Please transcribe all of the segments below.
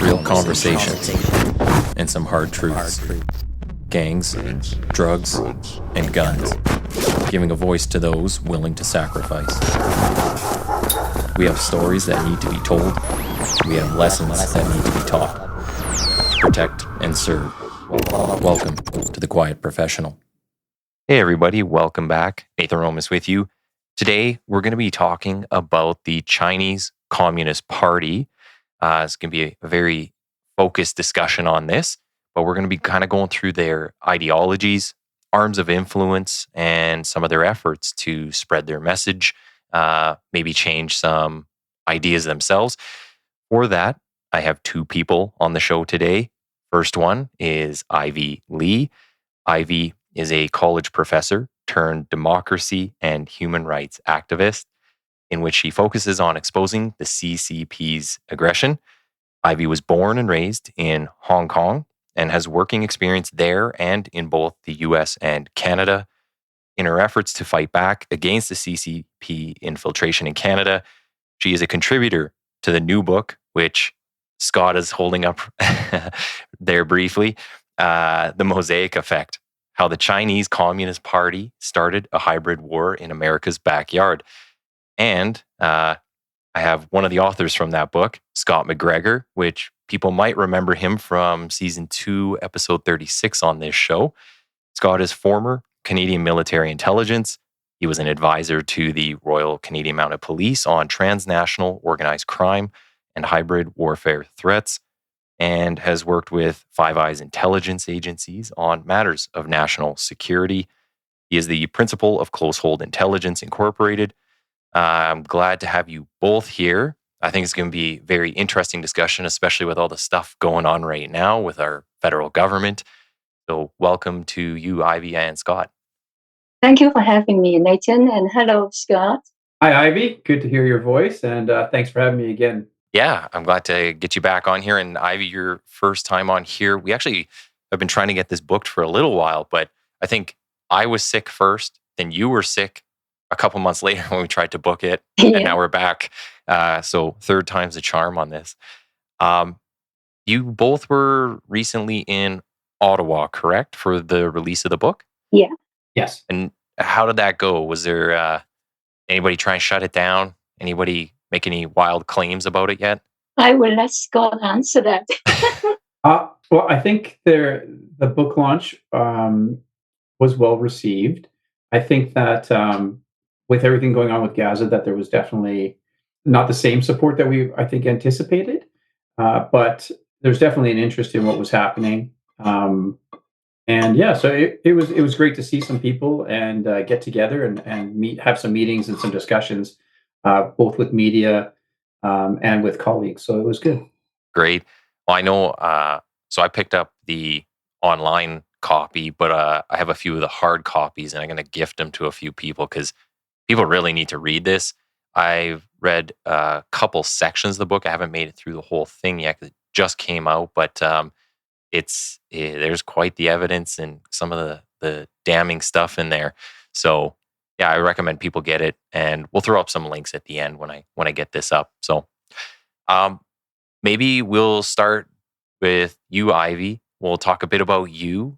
real conversations, and some hard truths. Gangs, drugs, and guns. Giving a voice to those willing to sacrifice. We have stories that need to be told. We have lessons that need to be taught. Protect and serve. Welcome to The Quiet Professional. Hey everybody, welcome back. Nathan Romas with you. Today, we're going to be talking about the Chinese Communist Party. It's going to be a very focused discussion on this, but we're going to be kind of going through their ideologies, arms of influence, and some of their efforts to spread their message, maybe change some ideas themselves. For that, I have two people on the show today. First one is Ivy Lee. Ivy is a college professor turned democracy and human rights activist, in which she focuses on exposing the CCP's aggression. Ivy was born and raised in Hong Kong and has working experience there and in both the US and Canada. In her efforts to fight back against the CCP infiltration in Canada, she is a contributor to the new book, which Scott is holding up there briefly, The Mosaic Effect, How the Chinese Communist Party Started a Hybrid War in America's Backyard. And I have one of the authors from that book, Scott McGregor, which people might remember him from season 2, episode 36 on this show. Scott is former Canadian military intelligence. He was an advisor to the Royal Canadian Mounted Police on transnational organized crime and hybrid warfare threats, and has worked with Five Eyes intelligence agencies on matters of national security. He is the principal of Close Hold Intelligence Incorporated. I'm glad to have you both here. I think it's going to be a very interesting discussion, especially with all the stuff going on right now with our federal government. So welcome to you, Ivy and Scott. Thank you for having me, Nathan, and hello, Scott. Hi, Ivy. Good to hear your voice, and thanks for having me again. Yeah, I'm glad to get you back on here. And Ivy, your first time on here. We actually have been trying to get this booked for a little while, but I think I was sick first, then you were sick a couple months later when we tried to book it, and now we're back. So third time's a charm on this. You both were recently in Ottawa, correct, for the release of the book? Yeah. Yes. And how did that go? Was there anybody try and shut it down? Anybody make any wild claims about it yet? I will let Scott answer that. Well, I think the book launch was well received. I think that with everything going on with Gaza, that there was definitely not the same support that we, I think, anticipated. But there's definitely an interest in what was happening. And yeah, so it was great to see some people and get together and have some meetings and some discussions, both with media and with colleagues. So it was good. Great. Well, I know. So I picked up the online copy, but I have a few of the hard copies, and I'm going to gift them to a few people because people really need to read this. I've read a couple sections of the book. I haven't made it through the whole thing yet because it just came out, but there's quite the evidence and some of the damning stuff in there. So yeah, I recommend people get it, and we'll throw up some links at the end when I get this up. So maybe we'll start with you, Ivy. We'll talk a bit about you.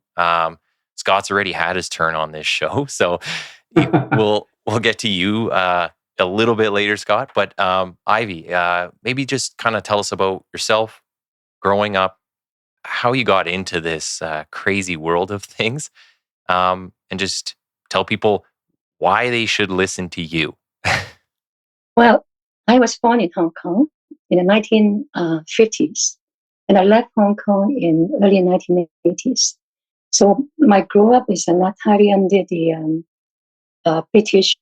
Scott's already had his turn on this show, so we'll get to you a little bit later, Scott. But Ivy, maybe just kind of tell us about yourself, growing up, how you got into this crazy world of things, and just tell people why they should listen to you. Well, I was born in Hong Kong in the 1950s, and I left Hong Kong in early 1980s. So my grow up is not entirely under the British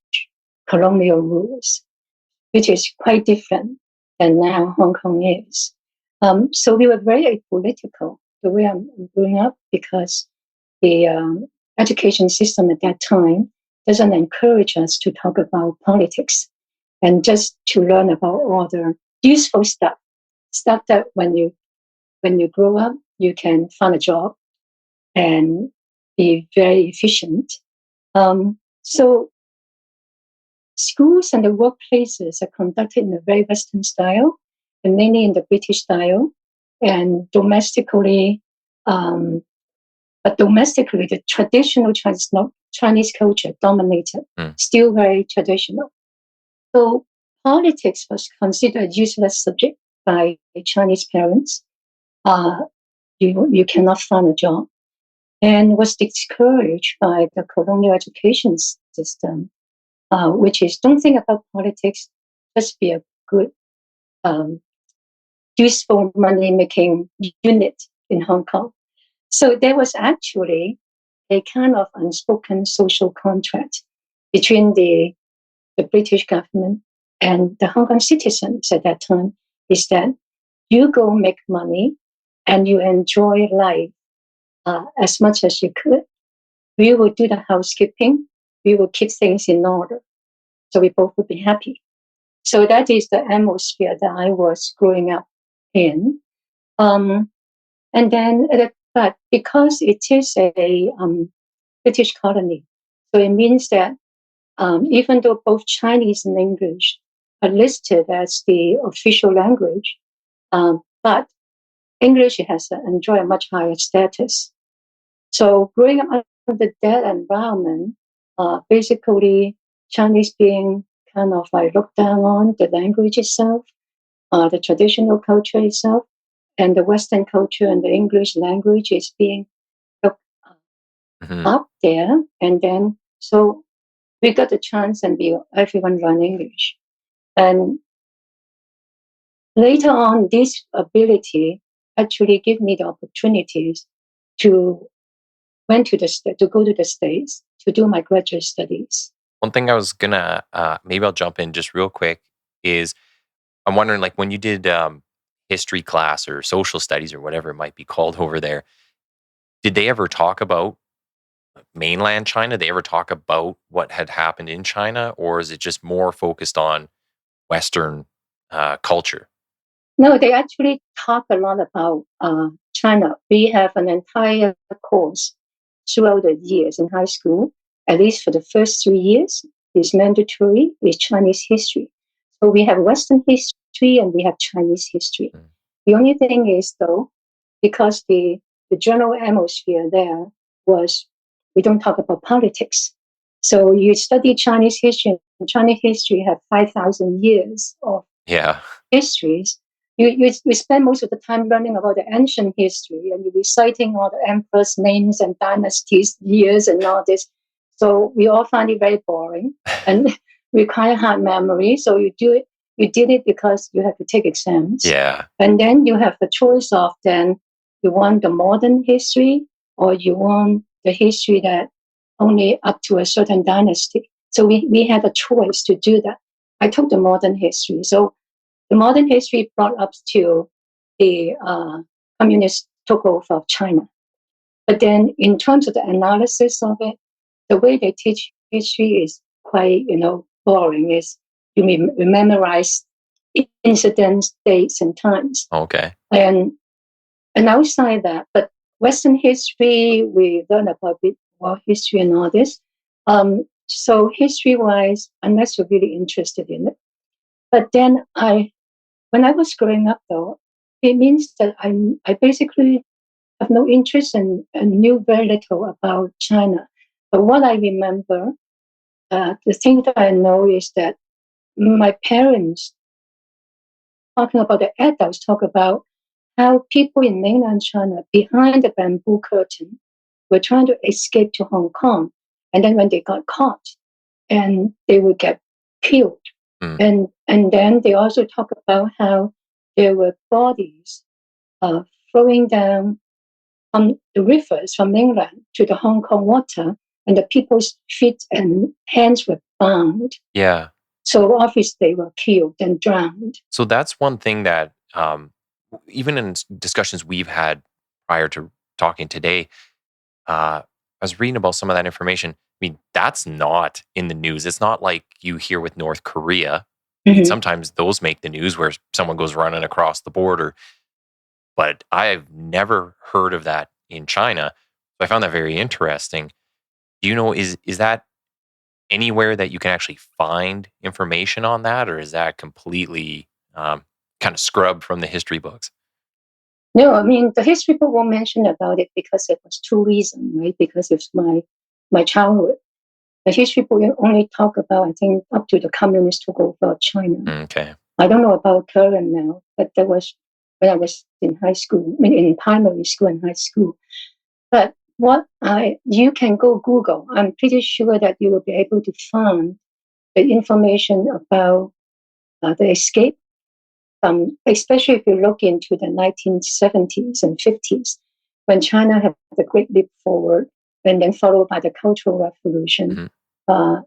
colonial rules, which is quite different than now Hong Kong is. So we were very apolitical the way I'm growing up because the education system at that time doesn't encourage us to talk about politics and just to learn about all the useful stuff that when you grow up, you can find a job and be very efficient. So schools and the workplaces are conducted in a very Western style, and mainly in the British style. and domestically, but domestically, the traditional Chinese culture dominated, still very traditional. So politics was considered a useless subject by Chinese parents. You cannot find a job, and was discouraged by the colonial education system, which is don't think about politics, just be a good, useful money-making unit in Hong Kong. So there was actually a kind of unspoken social contract between the British government and the Hong Kong citizens at that time, is that you go make money and you enjoy life as much as you could. We will do the housekeeping. We will keep things in order. So we both would be happy. So that is the atmosphere that I was growing up in. And then, but because it is a British colony, so it means that even though both Chinese and English are listed as the official language, but English has enjoyed a much higher status. So growing up under that environment, basically Chinese being kind of like looked down on, the language itself, the traditional culture itself, and the Western culture and the English language is being looked up there. And then, so we got the chance and everyone learn English. And later on, this ability actually gave me the opportunities to go to the States to do my graduate studies. One thing I was gonna, maybe I'll jump in just real quick, is I'm wondering, like, when you did history class or social studies or whatever it might be called over there, did they ever talk about mainland China? Did they ever talk about what had happened in China, or is it just more focused on Western culture? No, they actually talk a lot about China. We have an entire course throughout the years in high school, at least for the first 3 years, is mandatory, is Chinese history. So we have Western history and we have Chinese history. The only thing is, though, because the general atmosphere there was, we don't talk about politics. So you study Chinese history, and Chinese history have 5,000 years of histories. You spend most of the time learning about the ancient history, and you're reciting all the emperors' names and dynasties, years, and all this. So we all find it very boring and require hard memory. So you did it because you have to take exams. Yeah. And then you have the choice of, then you want the modern history or you want the history that only up to a certain dynasty. So we had a choice to do that. I took the modern history. So the modern history brought up to the communist took over of China. But then in terms of the analysis of it, the way they teach history is quite, boring. Is you memorize incidents, dates, and times. Okay. And outside that, but Western history, we learn about world history and all this. So history-wise, unless you're really interested in it. But then when I was growing up, though, it means that I basically have no interest and knew very little about China. But what I remember, the thing that I know is that my parents, talking about the adults, talk about how people in mainland China, behind the bamboo curtain, were trying to escape to Hong Kong. And then when they got caught, and they would get killed. And then they also talk about how there were bodies flowing down on the rivers from mainland to the Hong Kong water, and the people's feet and hands were bound. Yeah. So obviously they were killed and drowned. So that's one thing that even in discussions we've had prior to talking today, I was reading about some of that information. I mean, that's not in the news. It's not like you hear with North Korea. I mean, sometimes those make the news where someone goes running across the border. But I've never heard of that in China. So I found that very interesting. Do you know, is that anywhere that you can actually find information on that? Or is that completely kind of scrubbed from the history books? No, I mean, the history book won't mention about it because it was two reasons, right? Because it's my childhood. The history book only talk about, I think, up to the communists took over China. Okay. I don't know about current now, but that was when I was in high school, in primary school and high school. But you can go Google. I'm pretty sure that you will be able to find the information about the escape. Especially if you look into the 1970s and 50s, when China had the Great Leap Forward, and then followed by the Cultural Revolution. Mm-hmm.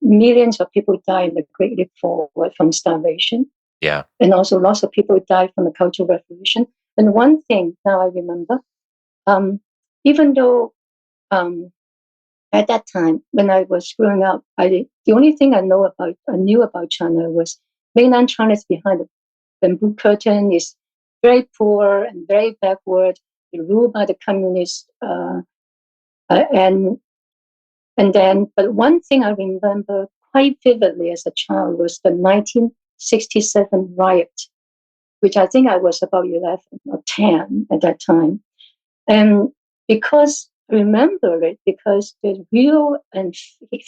Millions of people died in the Great Leap Forward from starvation. Yeah. And also lots of people died from the Cultural Revolution. And one thing now I remember, even though at that time when I was growing up, the only thing I knew about China was mainland China is behind the bamboo curtain, is very poor and very backward, ruled by the communists, but one thing I remember quite vividly as a child was the 1967 riot, which I think I was about 11 or 10 at that time. And because I remember it because there's real and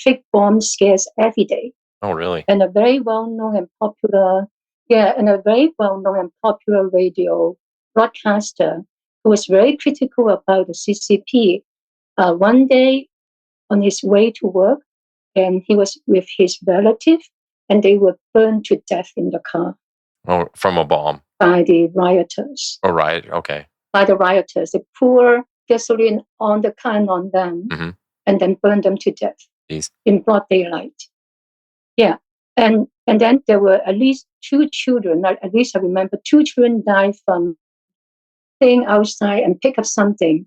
fake bomb scares every day. Oh, really? And a very well-known and popular radio broadcaster who was very critical about the CCP. One day on his way to work, and he was with his relative, and they were burned to death in the car. Oh, from a bomb? By the rioters. Oh, right. Okay. By the rioters. They pour gasoline on the car and on them, mm-hmm. and then burn them to death. Jeez. In broad daylight. Yeah. And then there were at least two children, at least I remember, two children died from staying outside and pick up something.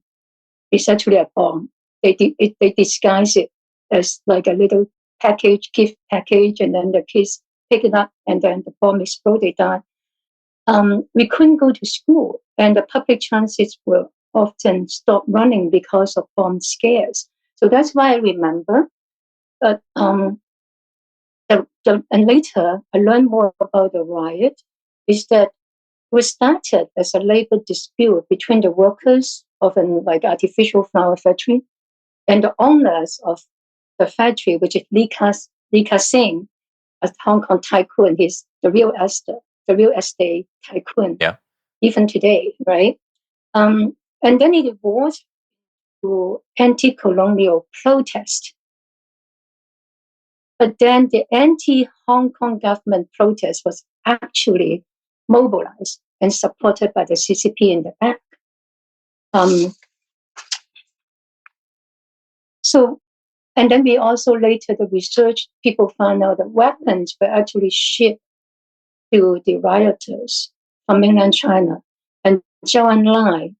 It's actually a bomb. They disguise it as like a little gift package, and then the kids pick it up, and then the bomb exploded. They died. We couldn't go to school, and the public transit were often stopped running because of bomb scares. So that's why I remember. But and later I learned more about the riot. Is that it was started as a labor dispute between the workers of an artificial flower factory and the owners of the factory, which is Lee Ka-sing, a Hong Kong tycoon. He's the real estate tycoon. Yeah. Even today, right? And then it evolved to anti-colonial protest. But then the anti-Hong Kong government protest was actually mobilized and supported by the C.C.P. in the back. And then we also later, the research, people found out that weapons were actually shipped to the rioters from mainland China. And Zhou Enlai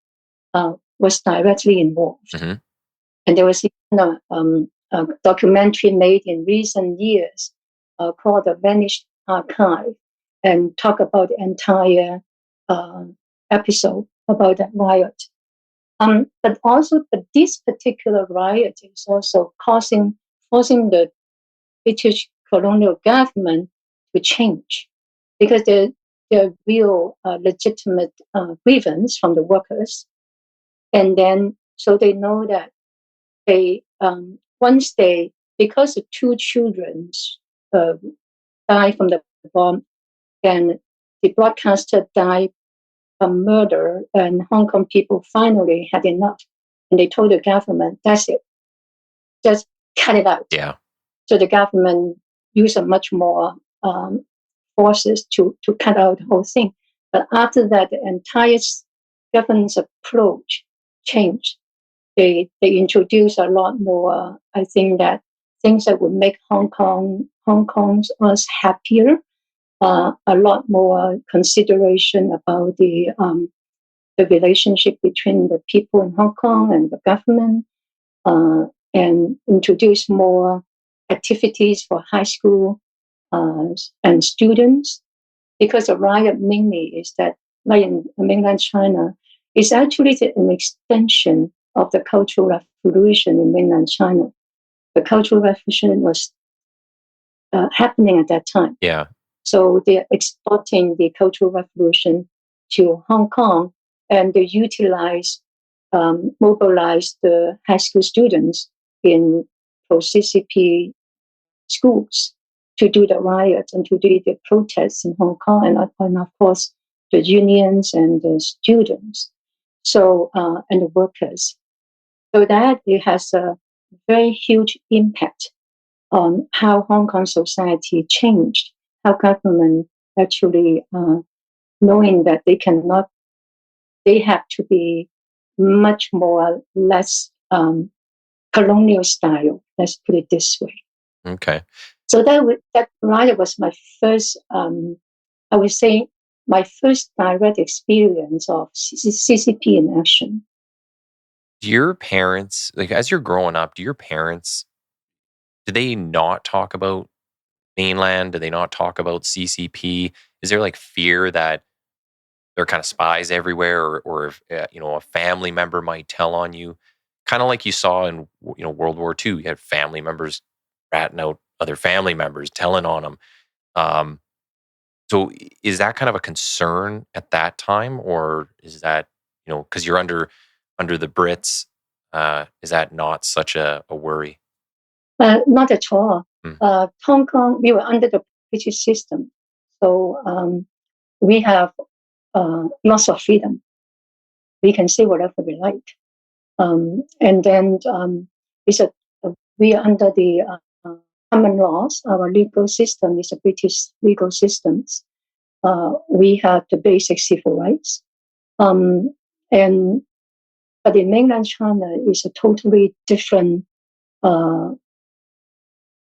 was directly involved. Mm-hmm. And there was a documentary made in recent years called The Vanished Archive, and talk about the entire episode about that riot. But this particular riot is also forcing the British colonial government to change, because there are real legitimate grievance from the workers. And then, so they know that because the two children died from the bomb, and the broadcaster died from murder, and Hong Kong people finally had enough. And they told the government, that's it. Just cut it out. Yeah. So the government used a much more forces to cut out the whole thing. But after that, the entire government's approach changed. They introduced a lot more, I think, that things that would make Hong Kong's us happier. A lot more consideration about the relationship between the people in Hong Kong and the government, and introduce more activities for high school and students. Because the riot mainly is that, like in mainland China, is actually an extension of the Cultural Revolution in mainland China. The Cultural Revolution was happening at that time. Yeah. So they're exporting the Cultural Revolution to Hong Kong, and they mobilize the high school students in pro-CCP schools to do the riots and to do the protests in Hong Kong, and of course the unions and the students, and the workers. So that it has a very huge impact on how Hong Kong society changed, how government actually knowing that they have to be much more less colonial style. Let's put it this way. Okay. So that riot was my first, I would say, my first direct experience of CCP in action. Do your parents, like as you're growing up, do they not talk about mainland? Do they not talk about CCP? Is there like fear that there are kind of spies everywhere, or if, a family member might tell on you, kind of like you saw in World War II? You had family members ratting out other family members, telling on them. So is that kind of a concern at that time, or is that because you're under the Brits? Is that not such a worry? Not at all. Mm. Hong Kong, we were under the British system, so we have lots of freedom. We can say whatever we like, and then we are under the common laws. Our legal system is a British legal system. We have the basic civil rights, but in mainland China is a totally different.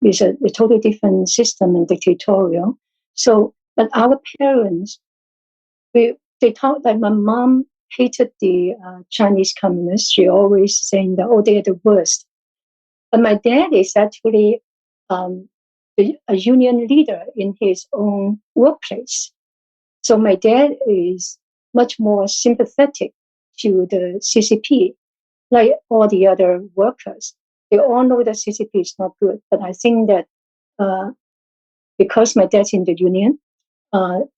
Is a totally different system and dictatorial. So, but our parents, they thought that my mom hated the Chinese communists. She always saying that, oh, they're the worst. But my dad is actually a union leader in his own workplace. So my dad is much more sympathetic to the CCP, like all the other workers. They all know that CCP is not good, but I think that because my dad's in the union,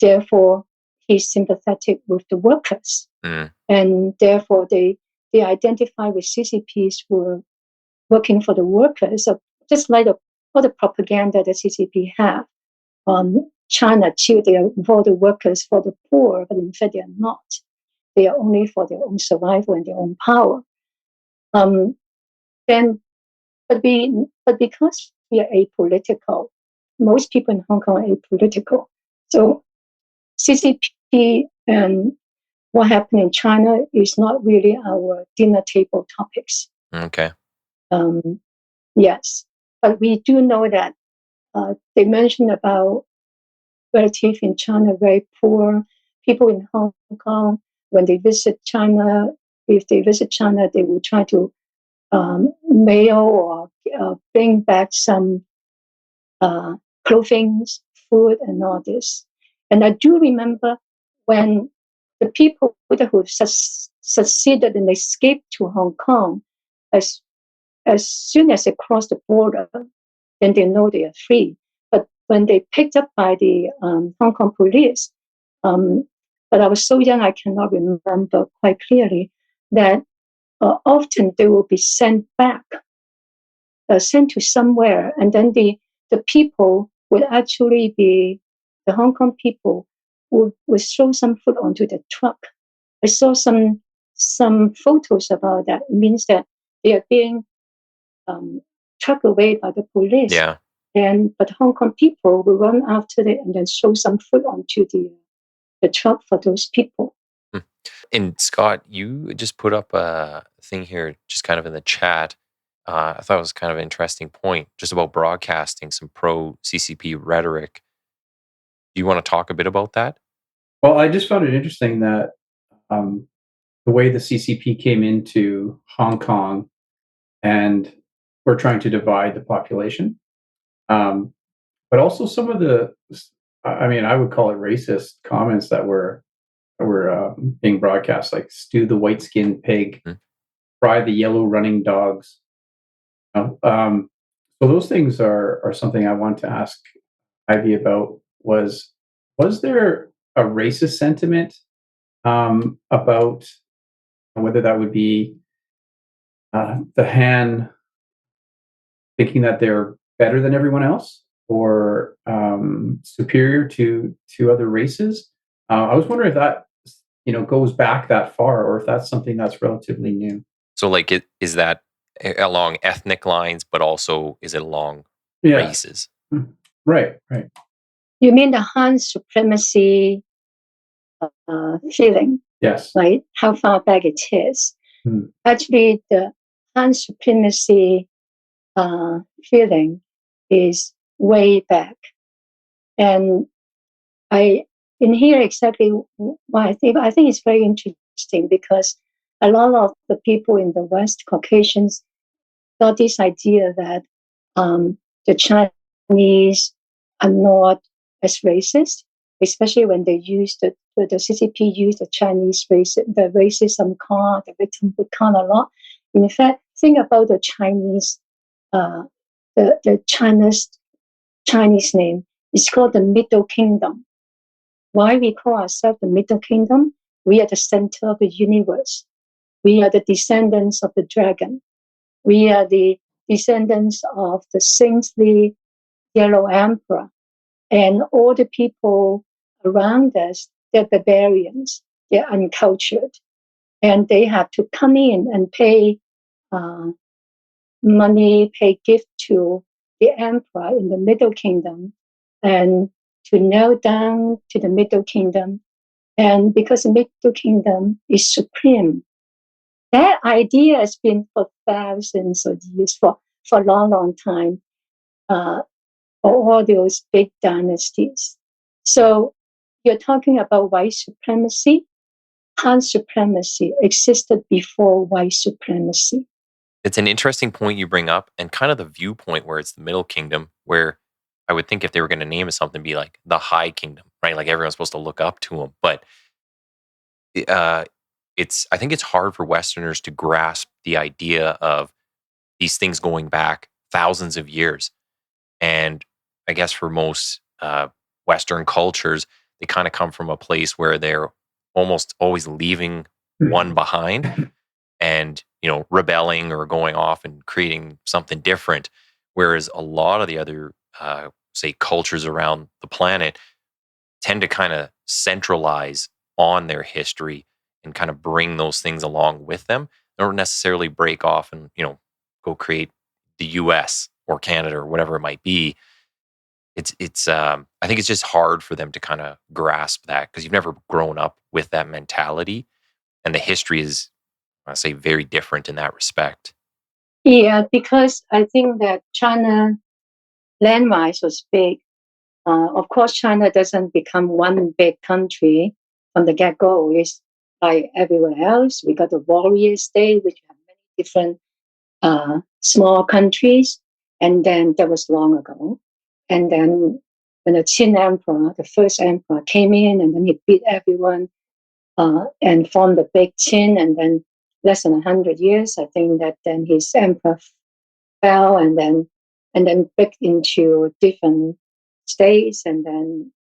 therefore he's sympathetic with the workers, and therefore they identify with CCPs who are working for the workers. So just like all the propaganda that CCP have on China, too, they are for the workers, for the poor, but in fact they are not. They are only for their own survival and their own power. But because we are apolitical, most people in Hong Kong are apolitical. So CCP and what happened in China is not really our dinner table topics. Okay. Yes, but we do know that they mentioned about relatives in China, very poor people in Hong Kong. When they visit China, if they visit China, they will try to mail or bring back some clothing, food, and all this. And I do remember when the people who succeeded and escaped to Hong Kong, as soon as they cross the border, then they know they are free. But when they picked up by the Hong Kong police, but I was so young I cannot remember quite clearly that often they will be sent back, sent to somewhere, and then the people would actually be the Hong Kong people would throw some food onto the truck. I saw some photos about that. It means that they are being trucked away by the police. Yeah. But Hong Kong people will run after it and then throw some food onto the truck for those people. And Scott, you just put up a thing here, just kind of in the chat. I thought it was kind of an interesting point, just about broadcasting some pro-CCP rhetoric. Do you want to talk a bit about that? Well, I just found it interesting that the way the CCP came into Hong Kong and were trying to divide the population, but also some of the, I mean, I would call it racist comments that were being broadcast, like stew the white-skinned pig, fry the yellow running dogs. So those things are something I want to ask Ivy about. Was there a racist sentiment about whether that would be the Han thinking that they're better than everyone else or superior to other races. I was wondering if that goes back that far, or if that's something that's relatively new. So, like, is that along ethnic lines, but also is it along Yeah. races? Right. Right. You mean the Han supremacy feeling, Yes. right? How far back it is. Hmm. Actually, the Han supremacy feeling is way back. And I in here exactly why I think it's very interesting, because a lot of the people in the West, Caucasians, got this idea that the Chinese are not as racist, especially when they use the C.C.P. used the Chinese the racism card, the victimhood card a lot. In fact, think about the Chinese, the Chinese name. It's called the Middle Kingdom. Why we call ourselves the Middle Kingdom? We are the center of the universe. We are the descendants of the dragon. We are the descendants of the saintly Yellow Emperor. And all the people around us, they're barbarians, they're uncultured. And they have to come in and pay money, pay gift to the emperor in the Middle Kingdom, and to kneel down to the Middle Kingdom. And because the Middle Kingdom is supreme, that idea has been for thousands of years, for a long, long time, for all those big dynasties. So you're talking about white supremacy. Han supremacy existed before white supremacy. It's an interesting point you bring up, and kind of the viewpoint where it's the Middle Kingdom, where I would think if they were going to name it something, be like the High Kingdom, right? Like everyone's supposed to look up to them. But uh, I think it's hard for Westerners to grasp the idea of these things going back thousands of years. And I guess for most Western cultures, they kind of come from a place where they're almost always leaving one behind and, rebelling or going off and creating something different. Whereas a lot of the other, say, cultures around the planet tend to kind of centralize on their history and kind of bring those things along with them. They don't necessarily break off and, go create the US or Canada or whatever it might be. It's I think it's just hard for them to kind of grasp that because you've never grown up with that mentality, and the history is, I say, very different in that respect. Yeah, because I think that China land-wise was big. Of course, China doesn't become one big country from the get-go. It's like everywhere else. We got the warrior state, which have many different small countries, and then that was long ago. And then when the Qin emperor, the first emperor, came in, and then he beat everyone and formed the big Qin, and then less than 100 years, I think that then his emperor fell, and then break into different states, and then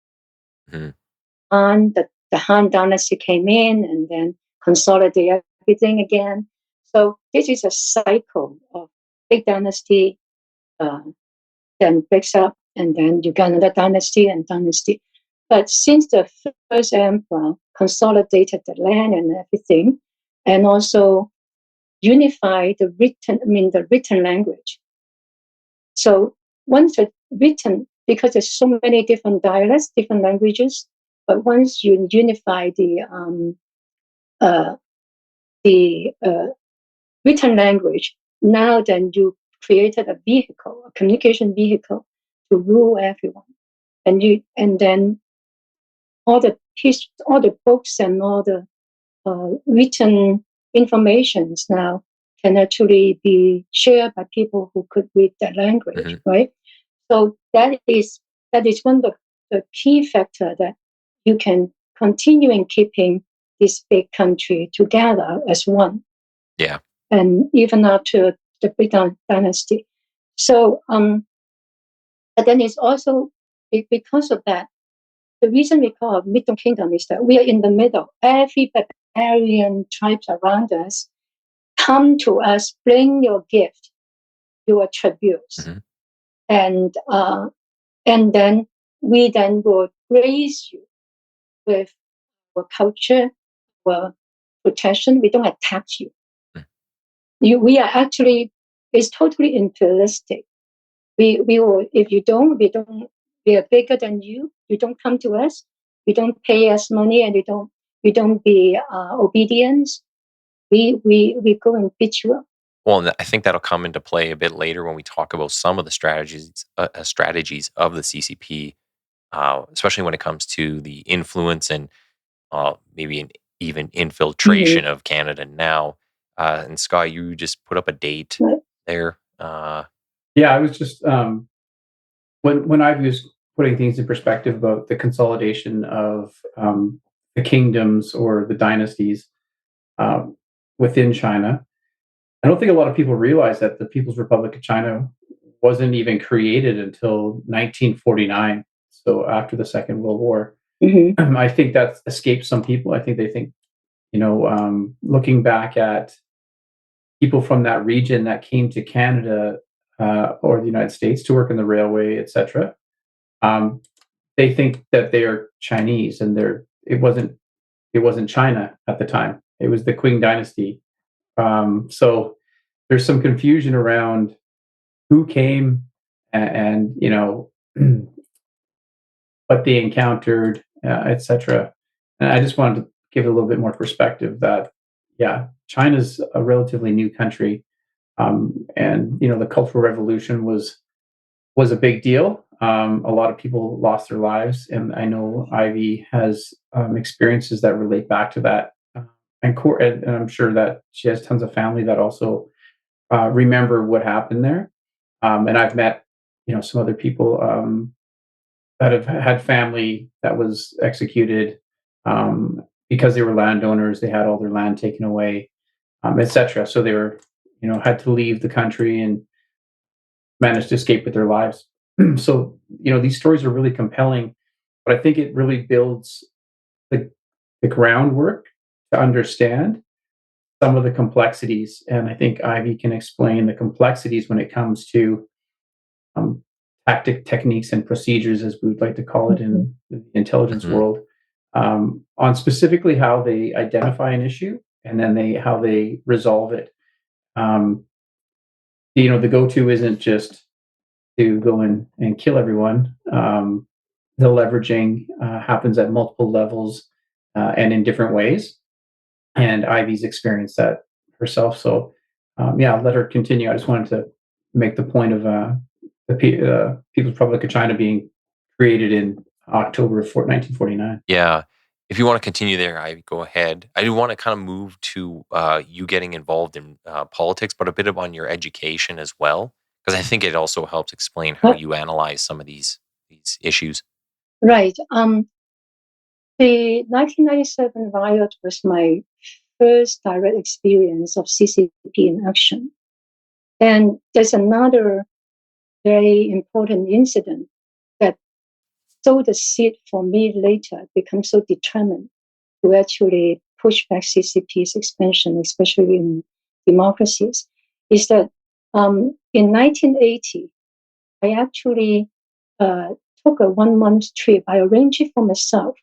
the Han dynasty came in and then consolidated everything again. So this is a cycle of big dynasty, then breaks up, and then you get another dynasty and dynasty. But since the first emperor consolidated the land and everything, and also unified the written language. So once the written, because there's so many different dialects, different languages, but once you unify the written language, now then you created a vehicle, a communication vehicle to rule everyone, and then all the books and all the written informations now can actually be shared by people who could read that language, right? So that is one of the key factor that you can continue in keeping this big country together as one. Yeah. And even after the big dynasty. So, but then it's also because of that, the reason we call it Middle Kingdom is that we are in the middle. Every barbarian tribes around us come to us, bring your gift, your tributes, and then we then will grace you with our culture, our protection. We don't attack you. We are actually, it's totally imperialistic. We will, if you don't, we are bigger than you. You don't come to us. You don't pay us money, and you don't be obedience. We go and beat you up. Well, and I think that'll come into play a bit later when we talk about some of the strategies of the CCP, especially when it comes to the influence and maybe even infiltration of Canada now. And Scott, you just put up a date there. Yeah, I was just when I was putting things in perspective about the consolidation of the kingdoms or the dynasties within China. I don't think a lot of people realize that the People's Republic of China wasn't even created until 1949, so after the Second World War. I think that escapes some people. I think they think, looking back at people from that region that came to Canada or the United States to work in the railway, etc., they think that they are Chinese, and it wasn't China at the time. It was the Qing dynasty. So there's some confusion around who came and what they encountered, etc. And I just wanted to give it a little bit more perspective that, yeah, China's a relatively new country, and the Cultural Revolution was a big deal. A lot of people lost their lives, and I know Ivy has experiences that relate back to that. And I'm sure that she has tons of family that also remember what happened there. And I've met, some other people that have had family that was executed because they were landowners. They had all their land taken away, etc. So they were, had to leave the country and managed to escape with their lives. So, these stories are really compelling, but I think it really builds the groundwork to understand some of the complexities. And I think Ivy can explain the complexities when it comes to techniques and procedures, as we would like to call it in the intelligence world, on specifically how they identify an issue and then how they resolve it. The go-to isn't just to go in and kill everyone. The leveraging happens at multiple levels and in different ways. And Ivy's experienced that herself. So, I'll let her continue. I just wanted to make the point of the People's Republic of China being created in October of 1949. Yeah. If you want to continue there, Ivy, go ahead. I do want to kind of move to you getting involved in politics, but a bit on your education as well, because I think it also helps explain how you analyze some of these issues. Right. The 1997 riot was my first direct experience of CCP in action. And there's another very important incident that sowed the seed for me later, become so determined to actually push back CCP's expansion, especially in democracies, is that in 1980, I actually took a 1-month trip. I arranged it for myself.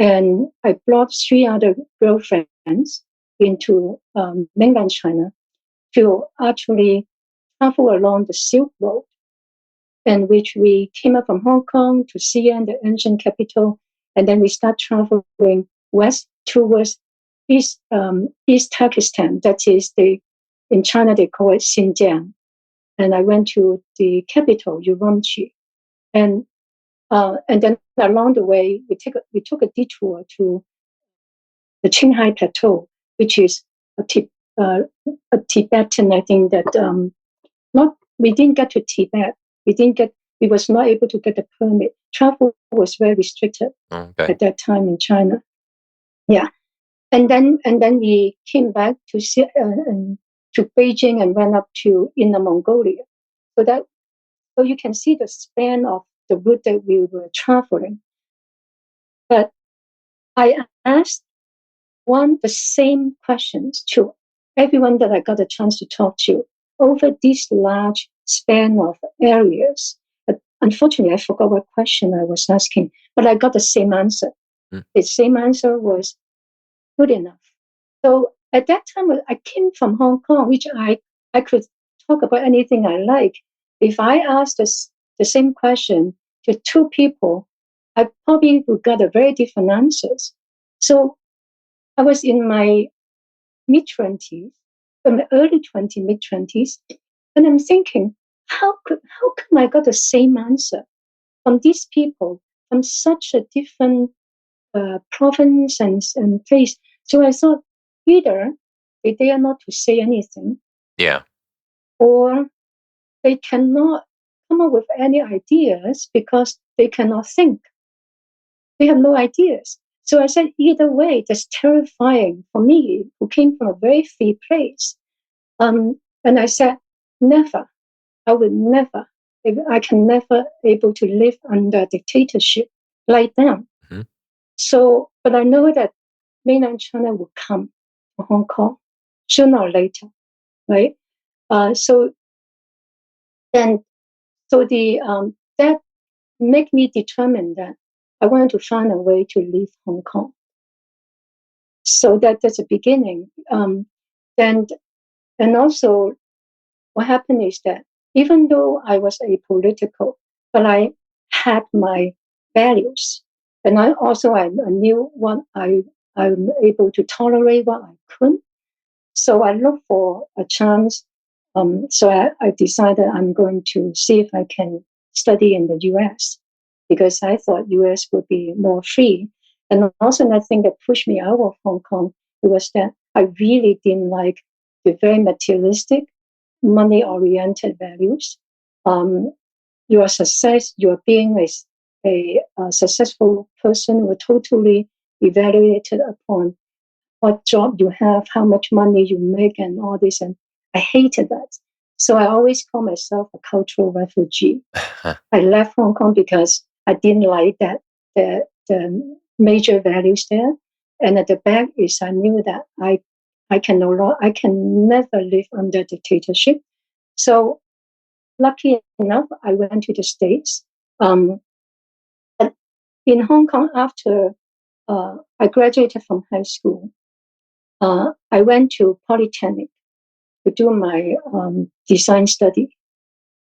And I brought 3 other girlfriends into mainland China to actually travel along the Silk Road, in which we came up from Hong Kong to Xi'an, the ancient capital, and then we start traveling west towards East Turkestan. That is, in China they call it Xinjiang. And I went to the capital, Urumqi, and then along the way, we took a detour to the Qinghai Plateau, which is a Tibetan. I think that we didn't get to Tibet. We was not able to get a permit. Travel was very restricted at that time in China. Yeah, and then we came back to Beijing and went up to Inner Mongolia. So you can see the span of the route that we were traveling. But I asked the same questions to everyone that I got a chance to talk to over this large span of areas. But unfortunately, I forgot what question I was asking, but I got the same answer. The same answer was good enough. So at that time, I came from Hong Kong, which I could talk about anything I like. If I asked the same question to two people, I probably would get a very different answers. So I was in my mid-20s, my early 20s, mid-20s, and I'm thinking, how come I got the same answer from these people from such a different province and place? So I thought either they dare not to say anything, or they cannot come up with any ideas because they cannot think. They have no ideas. So I said, either way, that's terrifying for me, who came from a very free place. And I said, never. I would never. I can never able to live under dictatorship like them. Mm-hmm. So, but I know that mainland China will come to Hong Kong sooner or later, right? So that make me determined that I wanted to find a way to leave Hong Kong. So that's the beginning. And also what happened is that even though I was apolitical, but I had my values. And I knew what I'm able to tolerate, what I couldn't. So I looked for a chance. So I decided I'm going to see if I can study in the US, because I thought US would be more free. And also another thing that pushed me out of Hong Kong was that I really didn't like the very materialistic, money-oriented values. Your success, your being a successful person, were totally evaluated upon what job you have, how much money you make, and all this. And I hated that. So I always call myself a cultural refugee. I left Hong Kong because I didn't like that the major values there. And at the back is I knew that I can never live under dictatorship. So lucky enough, I went to the States. In Hong Kong, after I graduated from high school, I went to Polytechnic to do my design study.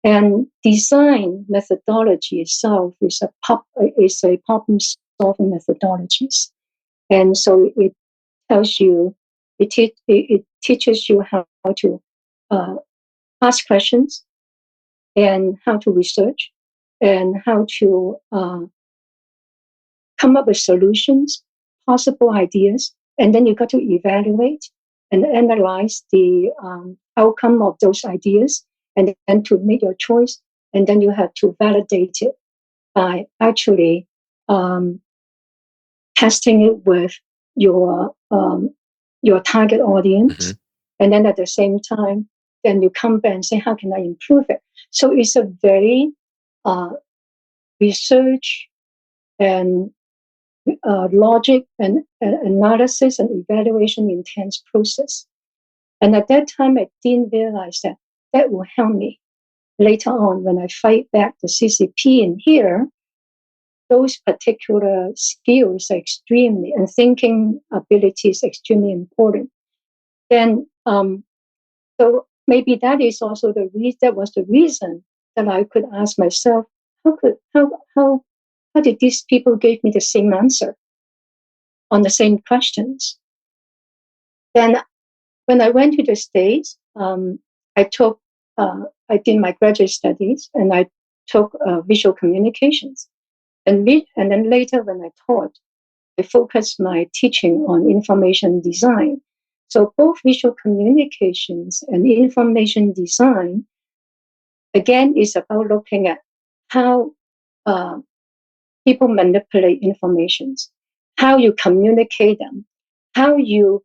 And design methodology itself is a problem solving methodologies. And so it tells you, it teaches you how to ask questions, and how to research, and how to come up with solutions, possible ideas, and then you got to evaluate and analyze the outcome of those ideas, and then to make your choice, and then you have to validate it by actually testing it with your target audience, and then at the same time, then you come back and say, how can I improve it? So it's a very research and logic and analysis and evaluation intense process. And at that time, I didn't realize that will help me later on when I fight back the C.C.P. in here. Those particular skills are extremely, and thinking ability is extremely important. Then, so maybe that is also that was the reason that I could ask myself, how did these people give me the same answer on the same questions? Then when I went to the States, I did my graduate studies, and I took visual communications. And then later when I taught, I focused my teaching on information design. So both visual communications and information design, again, is about looking at how people manipulate informations, how you communicate them, how you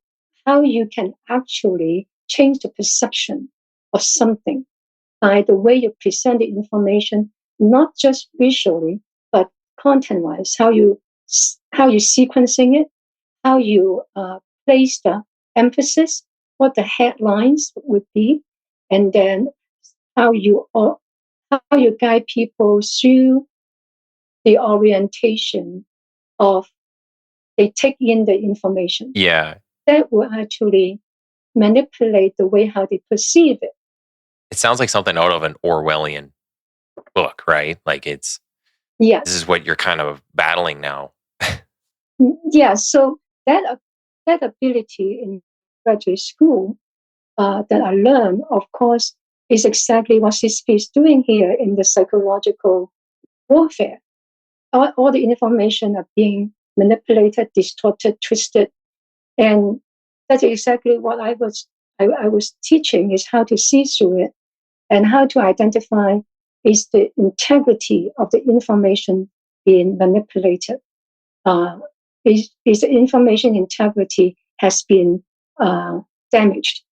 can actually change the perception of something by the way you present the information, not just visually, but content-wise, how you sequencing it, how you place the emphasis, what the headlines would be, and then how you guide people through the orientation of they take in the information. Yeah. That will actually manipulate the way how they perceive it. It sounds like something out of an Orwellian book, right? Like this is what you're kind of battling now. Yeah, so that ability in graduate school that I learned, of course, is exactly what C.C.P is doing here in the psychological warfare. All the information are being manipulated, distorted, twisted, and that's exactly what I was teaching, is how to see through it and how to identify is the integrity of the information being manipulated. Is the information integrity has been damaged,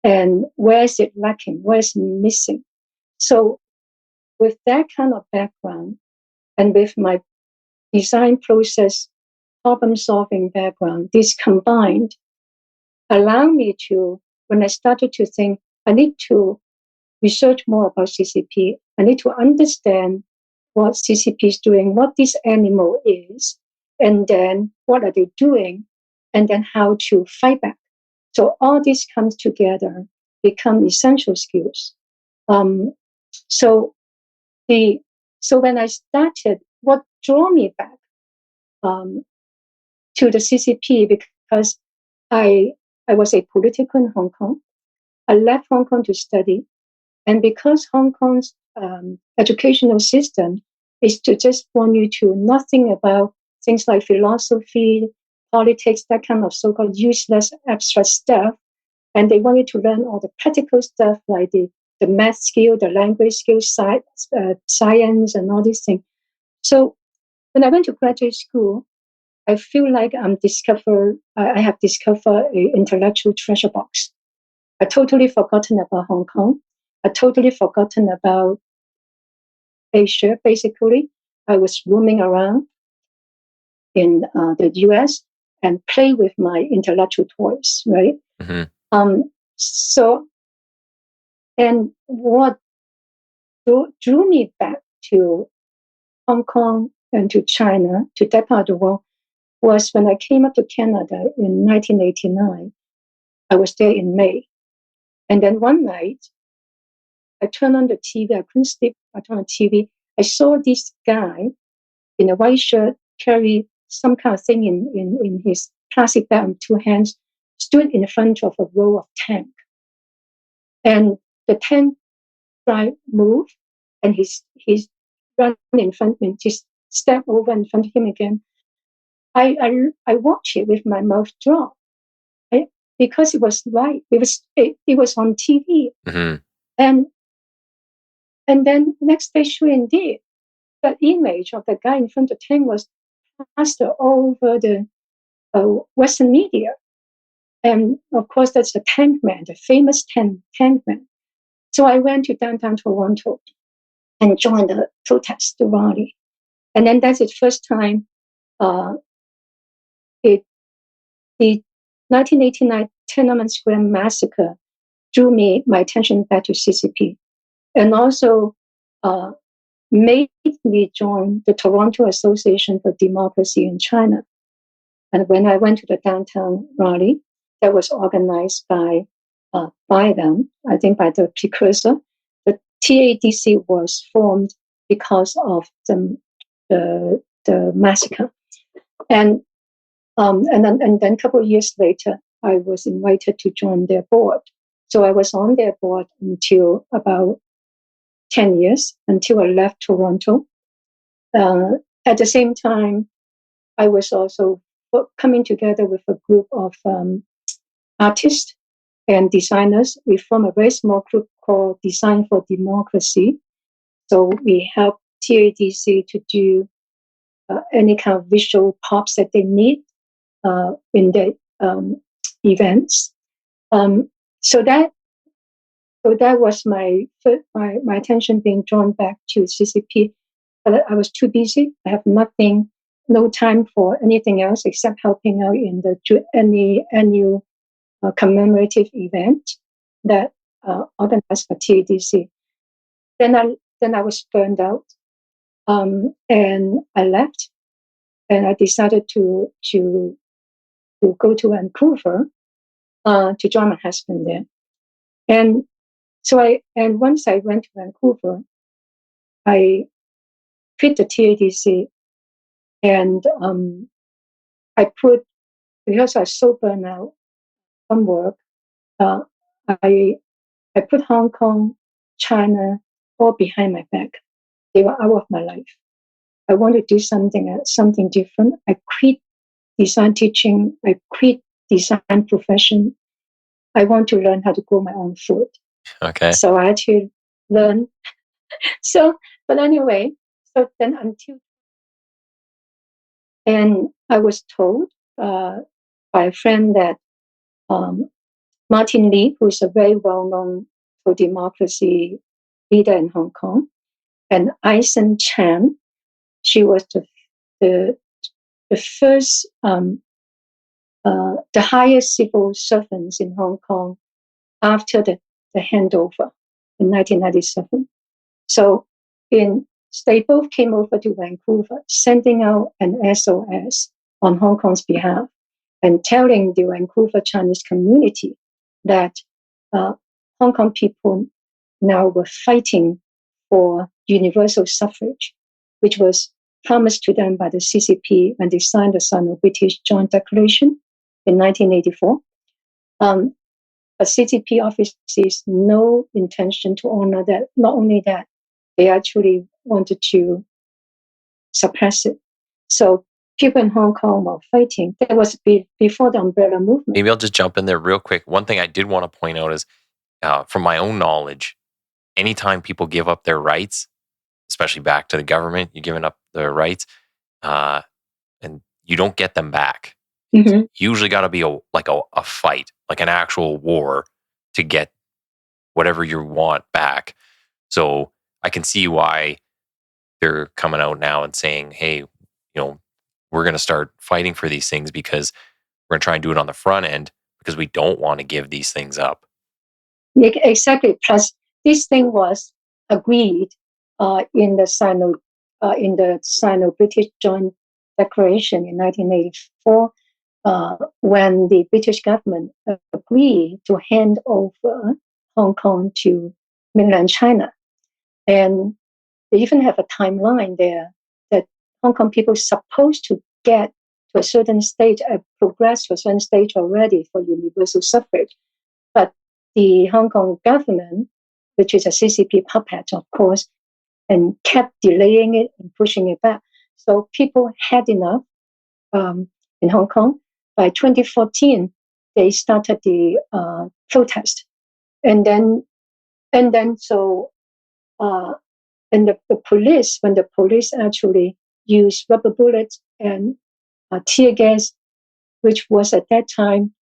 and where is it lacking? Where is it missing? So, with that kind of background, and with my design process, problem-solving background, this combined allow me to, when I started to think, I need to research more about C.C.P. I need to understand what C.C.P is doing, what this animal is, and then what are they doing, and then how to fight back. So all this comes together, become essential skills. So when I started, what drew me back to the C.C.P, because I was a political in Hong Kong. I left Hong Kong to study, and because Hong Kong's educational system is to just want you to nothing about things like philosophy, politics, that kind of so-called useless abstract stuff, and they want you to learn all the practical stuff like the math skill, the language skill, science, and all these things. So when I went to graduate school, I feel like I have discovered an intellectual treasure box. I totally forgotten about Hong Kong. I totally forgotten about Asia, basically. I was roaming around in the US and play with my intellectual toys, right? Mm-hmm. And what drew me back to Hong Kong and to China, to that part of the world, was when I came up to Canada in 1989. I was there in May. And then one night, I turned on the TV. I couldn't sleep. I turned on the TV. I saw this guy in a white shirt carry some kind of thing in his plastic bag with two hands, stood in front of a row of tank. And the tank guy moved, and he's run in front of me, just step over in front of him again. I watched it with my mouth dropped, right? Because it was live. It was on TV. Mm-hmm. And then next day, sure indeed, that image of the guy in front of the tank was plastered over the Western media. And of course, that's the Tank Man, the famous Tank Man. So I went to downtown Toronto and joined the protest, the rally. And then that's the first time the 1989 Tiananmen Square massacre drew my attention back to C.C.P. and also made me join the Toronto Association for Democracy in China. And when I went to the downtown rally, that was organized by them, I think by the precursor. The TADC was formed because of the massacre. And then a couple of years later, I was invited to join their board. So I was on their board until about 10 years, until I left Toronto. At the same time, I was also coming together with a group of artists and designers. We formed a very small group called Design for Democracy. So we help TADC to do any kind of visual pops that they need in the events. So that was my attention being drawn back to C.C.P. But I was too busy. I have nothing no time for anything else except helping out in the any annual commemorative event that organized by TADC. Then I was burned out, and I left, and I decided to go to Vancouver to join my husband there. And once I went to Vancouver, I quit the TADC, and because I was so burned out from work, I put Hong Kong, China, all behind my back. They were out of my life. I want to do something different. I quit design teaching. I quit design profession. I want to learn how to grow my own food. Okay. So I had to learn. But anyway, so then and I was told by a friend that Martin Lee, who is a very well-known pro-democracy leader in Hong Kong, and Aisen Chan, she was the first, the highest civil servants in Hong Kong after the handover in 1997. So they both came over to Vancouver, sending out an SOS on Hong Kong's behalf and telling the Vancouver Chinese community that Hong Kong people now were fighting for universal suffrage, which was promised to them by the C.C.P. when they signed the Sino-British Joint Declaration in 1984. But C.C.P. obviously has no intention to honor that. Not only that, they actually wanted to suppress it. So people in Hong Kong were fighting. That was before the umbrella movement. Maybe I'll just jump in there real quick. One thing I did want to point out is, from my own knowledge, anytime people give up their rights, especially back to the government, you're giving up their rights, and you don't get them back. Mm-hmm. Usually got to be a fight, like an actual war, to get whatever you want back. So I can see why they're coming out now and saying, hey, we're going to start fighting for these things because we're going to try and do it on the front end because we don't want to give these things up. Exactly. Plus, this thing was agreed in the Sino-British Joint Declaration in 1984 when the British government agreed to hand over Hong Kong to mainland China. And they even have a timeline there that Hong Kong people are supposed to get to a certain stage, progress to a certain stage already for universal suffrage. But the Hong Kong government, which is a CCP puppet, of course, and kept delaying it and pushing it back. So people had enough in Hong Kong. By 2014, they started the protest. And then the police, when the police actually used rubber bullets and tear gas, which was at that time,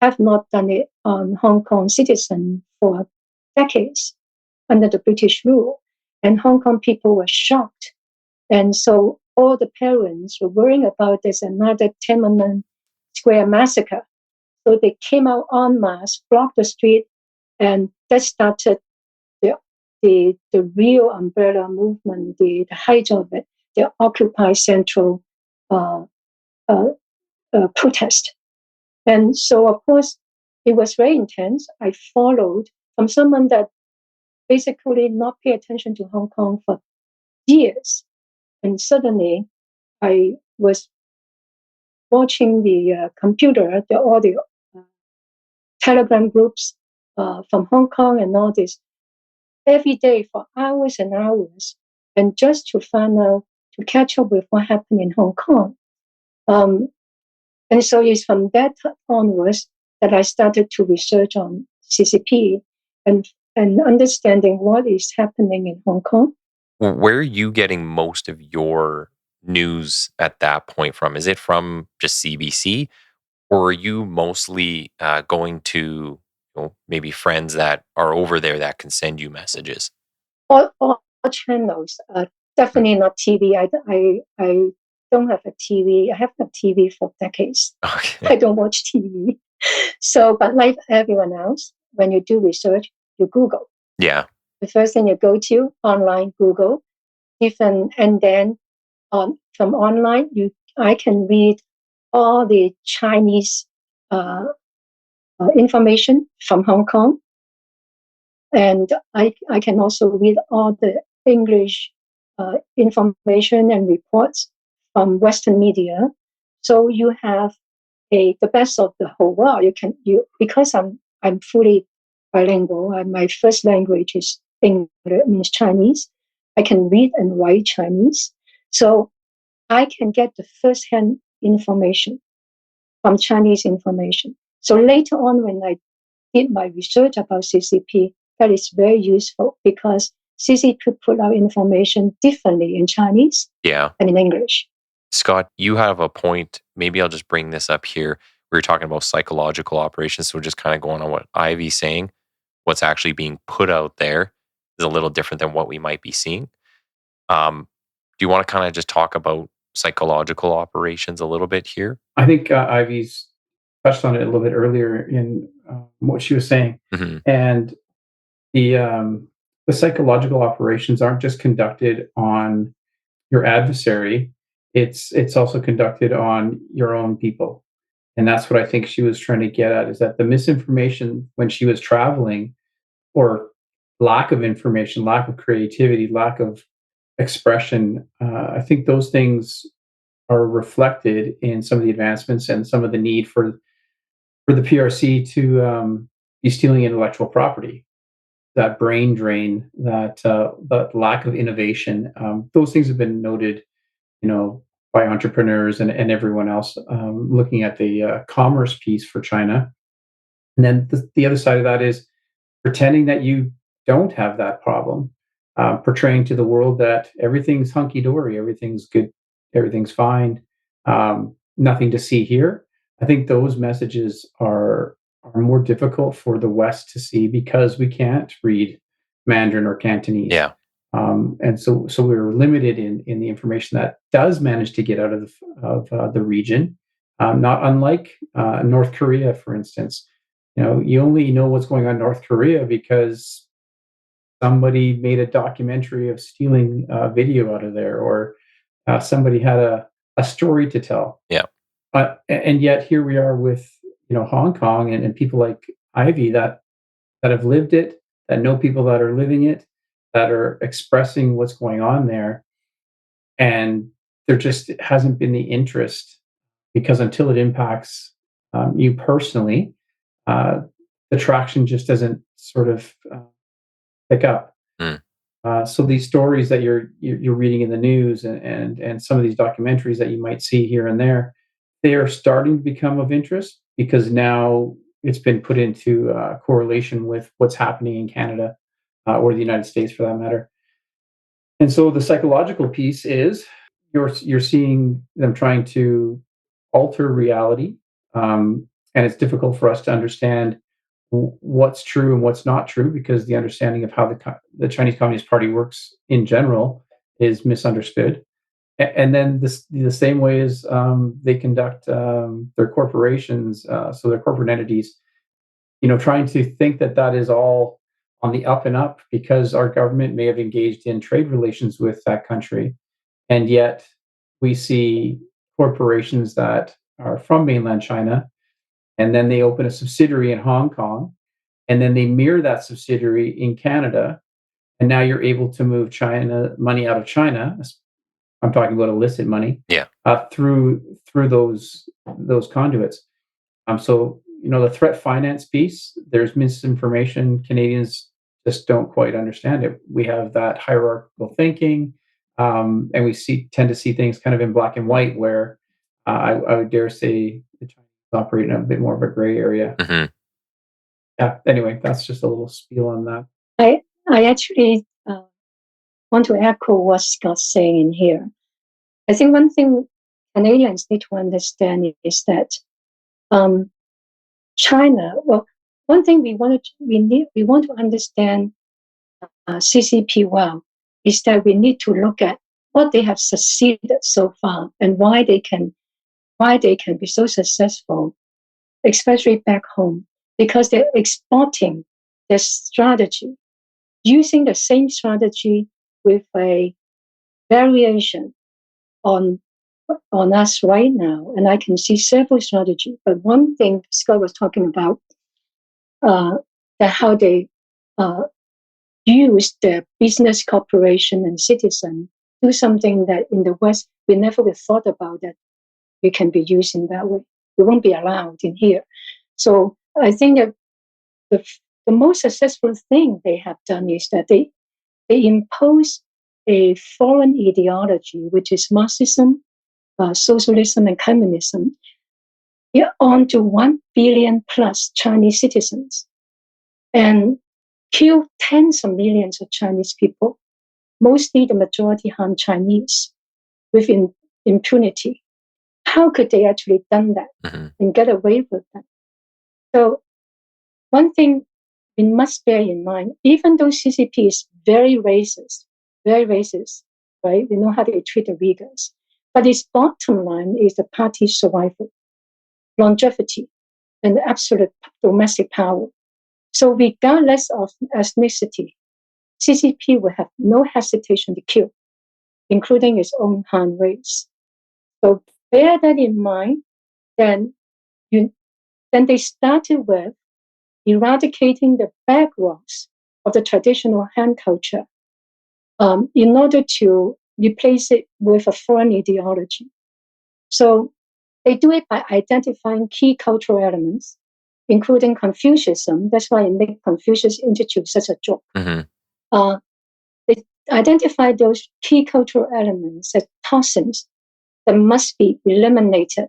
have not done it on Hong Kong citizens for decades under the British rule. And Hong Kong people were shocked. And so all the parents were worrying about there's another Tiananmen Square massacre. So they came out en masse, blocked the street, and that started the real umbrella movement, the height of it, the Occupy Central protest. And so, of course, it was very intense. I followed from someone that basically not pay attention to Hong Kong for years. And suddenly I was watching the computer, all the Telegram groups from Hong Kong and all this every day for hours and hours, and just to find out, to catch up with what happened in Hong Kong. And so it's from that onwards that I started to research on CCP and understanding what is happening in Hong Kong. Where are you getting most of your news at that point from? Is it from just CBC, or are you mostly going to maybe friends that are over there that can send you messages? All channels, definitely not TV. don't have a TV. I haven't had TV for decades. Okay. I don't watch TV. So, but like everyone else, when you do research, you Google. Yeah. The first thing you go to online, Google, and then from online, I can read all the Chinese information from Hong Kong, and I can also read all the English information and reports from Western media. So you have the best of the whole world. Because I'm fully bilingual. And my first language is English, means Chinese. I can read and write Chinese, so I can get the first-hand information from Chinese information. So later on, when I did my research about CCP, that is very useful because CCP put out information differently in Chinese Yeah. and in English. Scott, you have a point. Maybe I'll just bring this up here. We were talking about psychological operations, so just kind of going on what Ivy's saying. What's actually being put out there is a little different than what we might be seeing. Do you want to kind of just talk about psychological operations a little bit here? I think Ivy's touched on it a little bit earlier in what she was saying, and the psychological operations aren't just conducted on your adversary; it's also conducted on your own people, and that's what I think she was trying to get at: is that the misinformation when she was traveling, or lack of information, lack of creativity, lack of expression. I think those things are reflected in some of the advancements and some of the need for the PRC to be stealing intellectual property, that brain drain, that lack of innovation. Those things have been noted, by entrepreneurs and everyone else looking at the commerce piece for China. And then the other side of that is pretending that you don't have that problem, portraying to the world that everything's hunky dory, everything's good, everything's fine, nothing to see here. I think those messages are more difficult for the West to see because we can't read Mandarin or Cantonese. Yeah. And so we're limited in the information that does manage to get out of the region. Not unlike North Korea, for instance. You only know what's going on in North Korea because somebody made a documentary of stealing video out of there, or somebody had a story to tell. Yeah. And yet here we are with Hong Kong and people like Ivy that have lived it, that know people that are living it, that are expressing what's going on there, and there just hasn't been the interest, because until it impacts you personally, the traction just doesn't sort of pick up. So these stories that you're reading in the news and some of these documentaries that you might see here and there, they are starting to become of interest because now it's been put into correlation with what's happening in Canada or the United States, for that matter. And so the psychological piece is you're seeing them trying to alter reality, and it's difficult for us to understand what's true and what's not true, because the understanding of how the Chinese Communist Party works in general is misunderstood. And then the same way as they conduct their corporations, so their corporate entities, trying to think that is all on the up and up because our government may have engaged in trade relations with that country, and yet we see corporations that are from mainland China, and then they open a subsidiary in Hong Kong, and then they mirror that subsidiary in Canada, and now you're able to move China money out of China. I'm talking about illicit money. Yeah. Through those conduits. So the threat finance piece, there's misinformation. Canadians just don't quite understand it. We have that hierarchical thinking, and we tend to see things kind of in black and white, where I would dare say the Chinese operate in a bit more of a gray area. Yeah. Anyway, that's just a little spiel on that. I actually want to echo what Scott's saying in here. I think one thing Canadians need to understand is that China. Well, one thing we want to understand CCP well is that we need to look at what they have succeeded so far and why they can be so successful, especially back home, because they're exporting their strategy, using the same strategy with a variation on us right now. And I can see several strategies. But one thing Scott was talking about, that how they use their business corporation and citizen do something that in the West we never would thought about, that we can be used in that way. We won't be allowed in here. So I think that the most successful thing they have done is that they impose a foreign ideology, which is Marxism, socialism, and communism, onto 1 billion plus Chinese citizens, and kill tens of millions of Chinese people, mostly the majority Han Chinese, with impunity. How could they actually done that and get away with that? So one thing we must bear in mind, even though C.C.P. is very racist, right? We know how they treat the Uyghurs. But its bottom line is the party's survival, longevity, and absolute domestic power. So regardless of ethnicity, C.C.P. will have no hesitation to kill, including its own Han race. So bear that in mind. Then they started with eradicating the bedrocks of the traditional Han culture, in order to replace it with a foreign ideology. So they do it by identifying key cultural elements, including Confucianism. That's why it made Confucius Institute such a joke. They identify those key cultural elements as toxins that must be eliminated.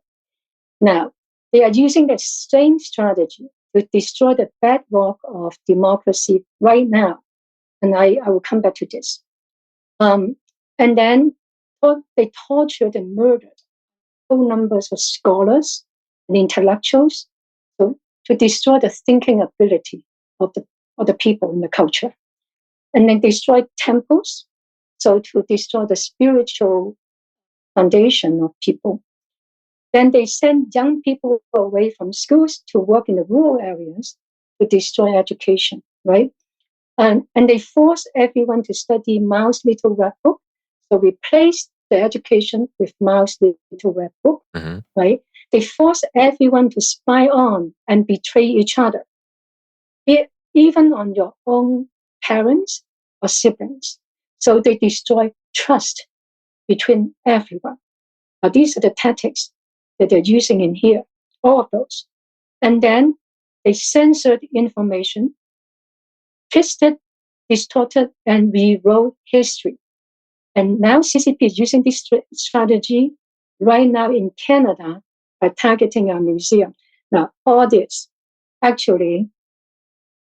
Now, they are using the same strategy to destroy the bedrock of democracy right now. And I will come back to this. And then they tortured and murdered whole numbers of scholars and intellectuals, so to destroy the thinking ability of the people in the culture. And then destroyed temples, so to destroy the spiritual foundation of people. Then they send young people away from schools to work in the rural areas to destroy education, right? And they force everyone to study Mao's Little Red Book. So replace the education with Mao's Little Red Book, right? They force everyone to spy on and betray each other, even on your own parents or siblings. So they destroy trust between everyone. Now, these are the tactics that they're using in here, all of those. And then they censored information, twisted, distorted, and rewrote history. And now C.C.P. is using this strategy right now in Canada by targeting our museum. Now, all this actually,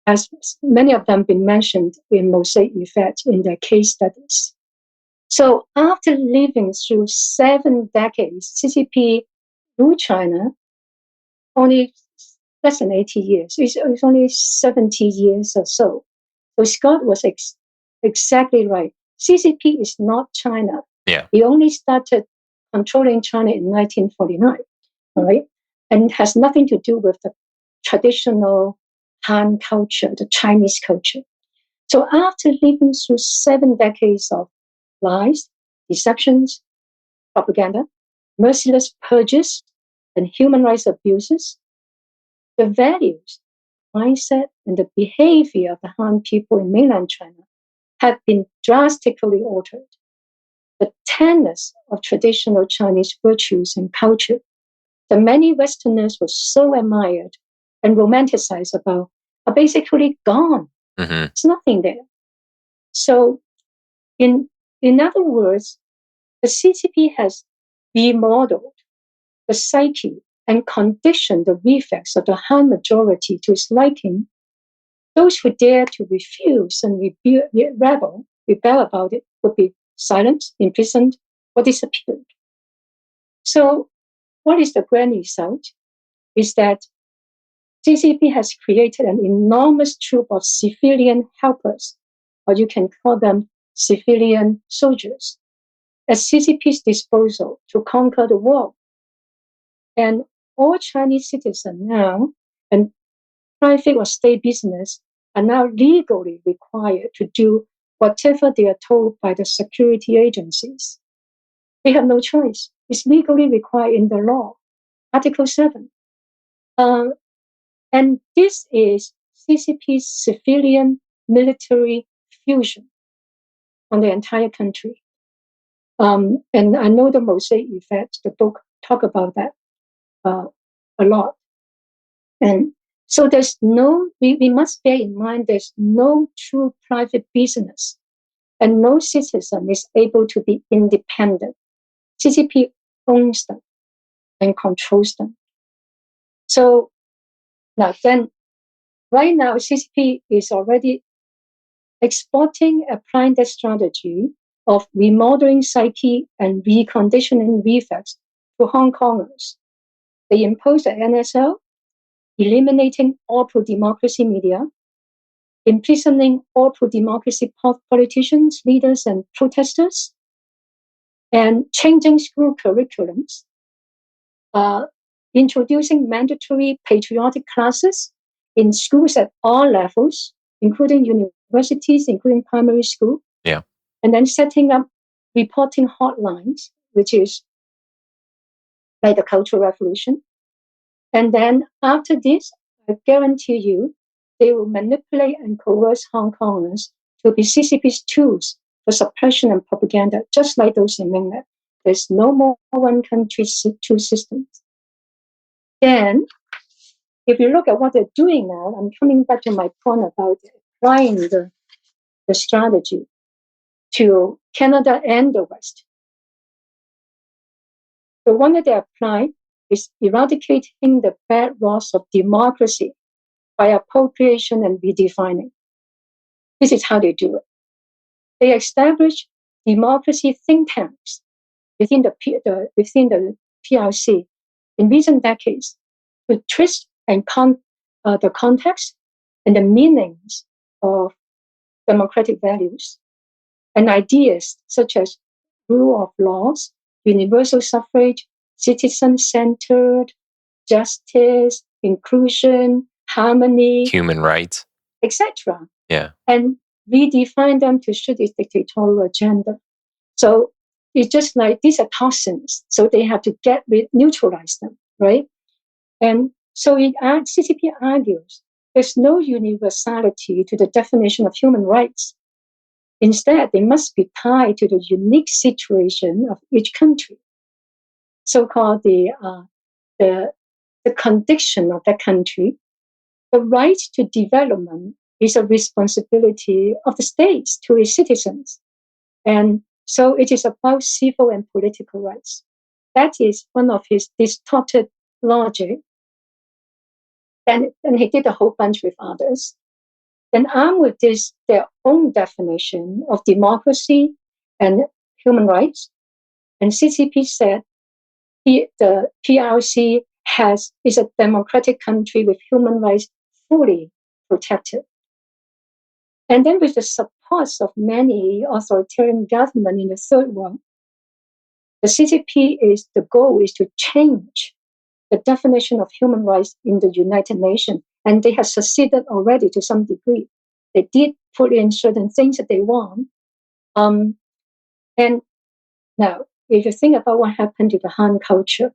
as many of them been mentioned in Mosaic Effect in their case studies. So after living through 7 decades, C.C.P. ruled China only less than 80 years. It's only 70 years or so. So Scott was exactly right. C.C.P. is not China. Yeah. He only started controlling China in 1949, all right? And it has nothing to do with the traditional Han culture, the Chinese culture. So after living through 7 decades of lies, deceptions, propaganda, merciless purges, and human rights abuses, the values, mindset, and the behavior of the Han people in mainland China have been drastically altered. The tenets of traditional Chinese virtues and culture that many Westerners were so admired and romanticized about are basically gone. There's nothing there. So, in other words, the C.C.P. has remodeled the psyche and conditioned the reflex of the Han majority to its liking. Those who dare to refuse and rebel about it would be silenced, imprisoned, or disappeared. So what is the grand result? Is that C.C.P. has created an enormous troop of civilian helpers, or you can call them civilian soldiers, at CCP's disposal to conquer the world. And all Chinese citizens now, and private or state business, are now legally required to do whatever they are told by the security agencies. They have no choice. It's legally required in the law, Article 7. And this is CCP's civilian military fusion on the entire country. And I know the Mosaic Effect, the book, talk about that a lot. And so there's no, we must bear in mind there's no true private business and no citizen is able to be independent. CCP owns them and controls them. So now then, right now, CCP is already applying that strategy of remodeling psyche and reconditioning reflex to Hong Kongers. They impose the NSL, eliminating all pro-democracy media, imprisoning all pro-democracy politicians, leaders, and protesters, and changing school curriculums, introducing mandatory patriotic classes in schools at all levels, including universities, including primary school. Yeah. And then setting up reporting hotlines, which is like the Cultural Revolution. And then after this, I guarantee you, they will manipulate and coerce Hong Kongers to be CCP's tools for suppression and propaganda, just like those in mainland. There's no more one country, two systems. Then, if you look at what they're doing now, I'm coming back to my point about applying the strategy to Canada and the West. The one that they apply is eradicating the bad laws of democracy by appropriation and redefining. This is how they do it. They establish democracy think tanks within the PRC in recent decades to twist and the context and the meanings of democratic values and ideas such as rule of laws, universal suffrage, citizen-centered, justice, inclusion, harmony, human rights, etc. Yeah. And redefine them to suit its dictatorial agenda. So it's just like these are toxins, so they have to neutralize them, right? And so CCP argues there's no universality to the definition of human rights. Instead, they must be tied to the unique situation of each country, so-called the condition of that country. The right to development is a responsibility of the states to its citizens. And so it is about civil and political rights. That is one of his distorted logic. And he did a whole bunch with others. Then armed with this, their own definition of democracy and human rights. And CCP said the PRC is a democratic country with human rights fully protected. And then with the support of many authoritarian governments in the third world, the CCP the goal is to change the definition of human rights in the United Nations. And they have succeeded already to some degree. They did put in certain things that they want. And now, if you think about what happened to the Han culture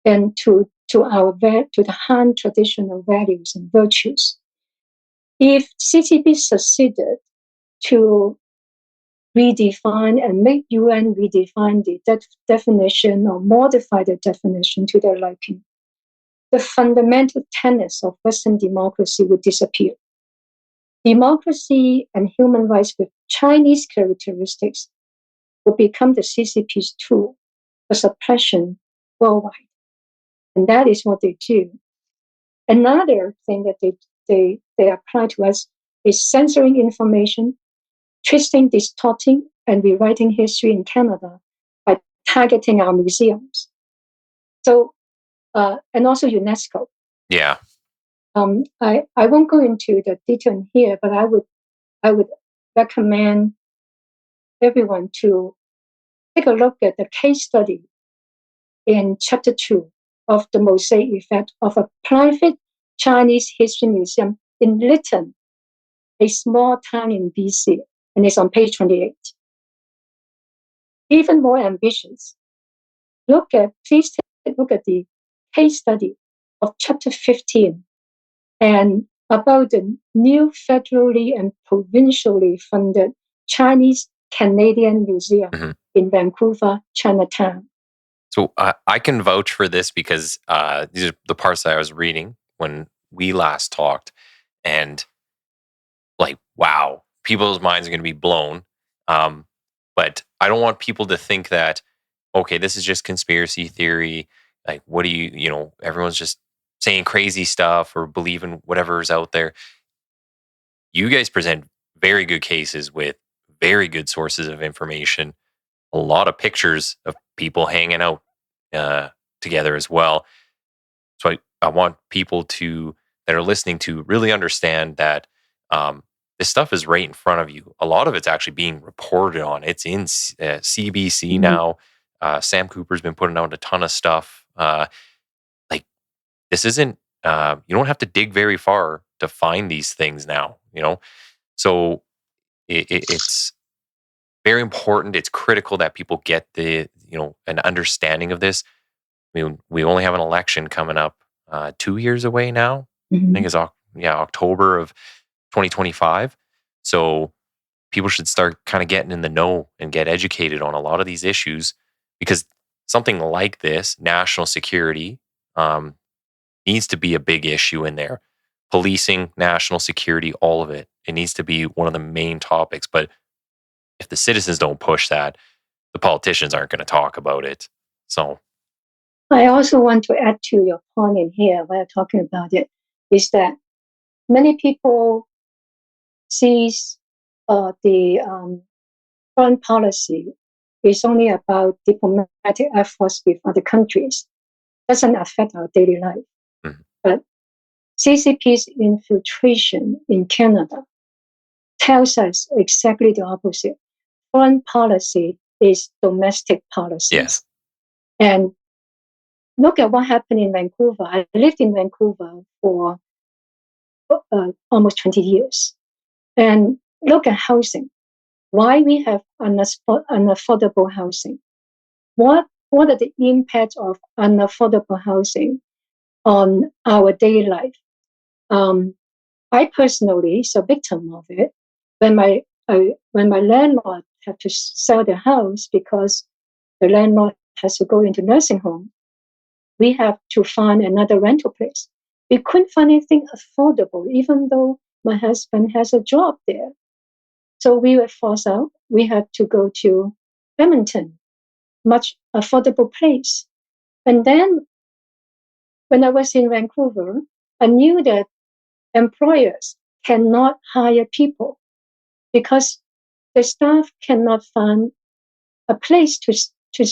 and to the Han traditional values and virtues, if CCP succeeded to redefine and make UN redefine the definition or modify the definition to their liking, the fundamental tenets of Western democracy would disappear. Democracy and human rights with Chinese characteristics would become the CCP's tool for suppression worldwide. And that is what they do. Another thing that they apply to us is censoring information, twisting, distorting, and rewriting history in Canada by targeting our museums. So, and also UNESCO. Yeah. I won't go into the detail here, but I would recommend everyone to take a look at the case study in chapter 2 of the Mosaic Effect of a private Chinese history museum in Lytton, a small town in BC, and it's on page 28. Even more ambitious, please take a look at the case study of chapter 15 and about the new federally and provincially funded Chinese Canadian Museum in Vancouver, Chinatown. So I can vouch for this because these are the parts that I was reading when we last talked, and like, wow, people's minds are going to be blown. But I don't want people to think that, okay, this is just conspiracy theory. Like, what do everyone's just saying crazy stuff or believing whatever's out there. You guys present very good cases with very good sources of information, a lot of pictures of people hanging out together as well. So I want people that are listening to really understand that this stuff is right in front of you. A lot of it's actually being reported on. It's in CBC now. Sam Cooper's been putting out a ton of stuff. Like, this isn't, you don't have to dig very far to find these things now, So it's very important. It's critical that people get an understanding of this. I mean, we only have an election coming up 2 years away now. I think it's October of 2025. So people should start kind of getting in the know and get educated on a lot of these issues, because something like this, national security, needs to be a big issue in there. Policing, national security, all of it. It needs to be one of the main topics. But if the citizens don't push that, the politicians aren't going to talk about it. So I also want to add to your point in here while talking about it, is that many people sees the foreign policy is only about diplomatic efforts with other countries. Doesn't affect our daily life. But C.C.P's infiltration in Canada tells us exactly the opposite. Foreign policy is domestic policy. Yes. And look at what happened in Vancouver. I lived in Vancouver for almost 20 years. And look at housing. Why we have unaffordable housing? What are the impacts of unaffordable housing on our daily life? I personally is a victim of it. When my landlord had to sell the house because the landlord has to go into nursing home, we have to find another rental place. We couldn't find anything affordable, even though my husband has a job there. So we were forced out. We had to go to Edmonton, much affordable place. And then when I was in Vancouver, I knew that employers cannot hire people because the staff cannot find a place to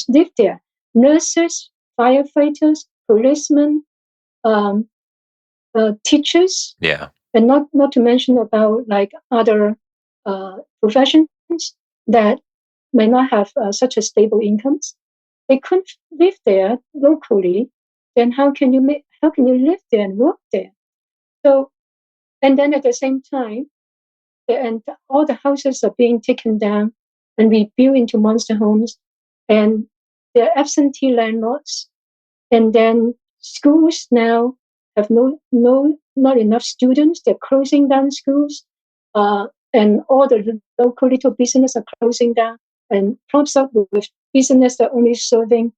live there. Nurses, firefighters, policemen, teachers, and not to mention about like other professions that may not have such a stable incomes. They couldn't live there locally. Then how can you live there and work there? So, and then at the same time, all the houses are being taken down and rebuilt into monster homes, and they're absentee landlords. And then schools now have not enough students. They're closing down schools, and all the local little business are closing down, and props up with business that only serving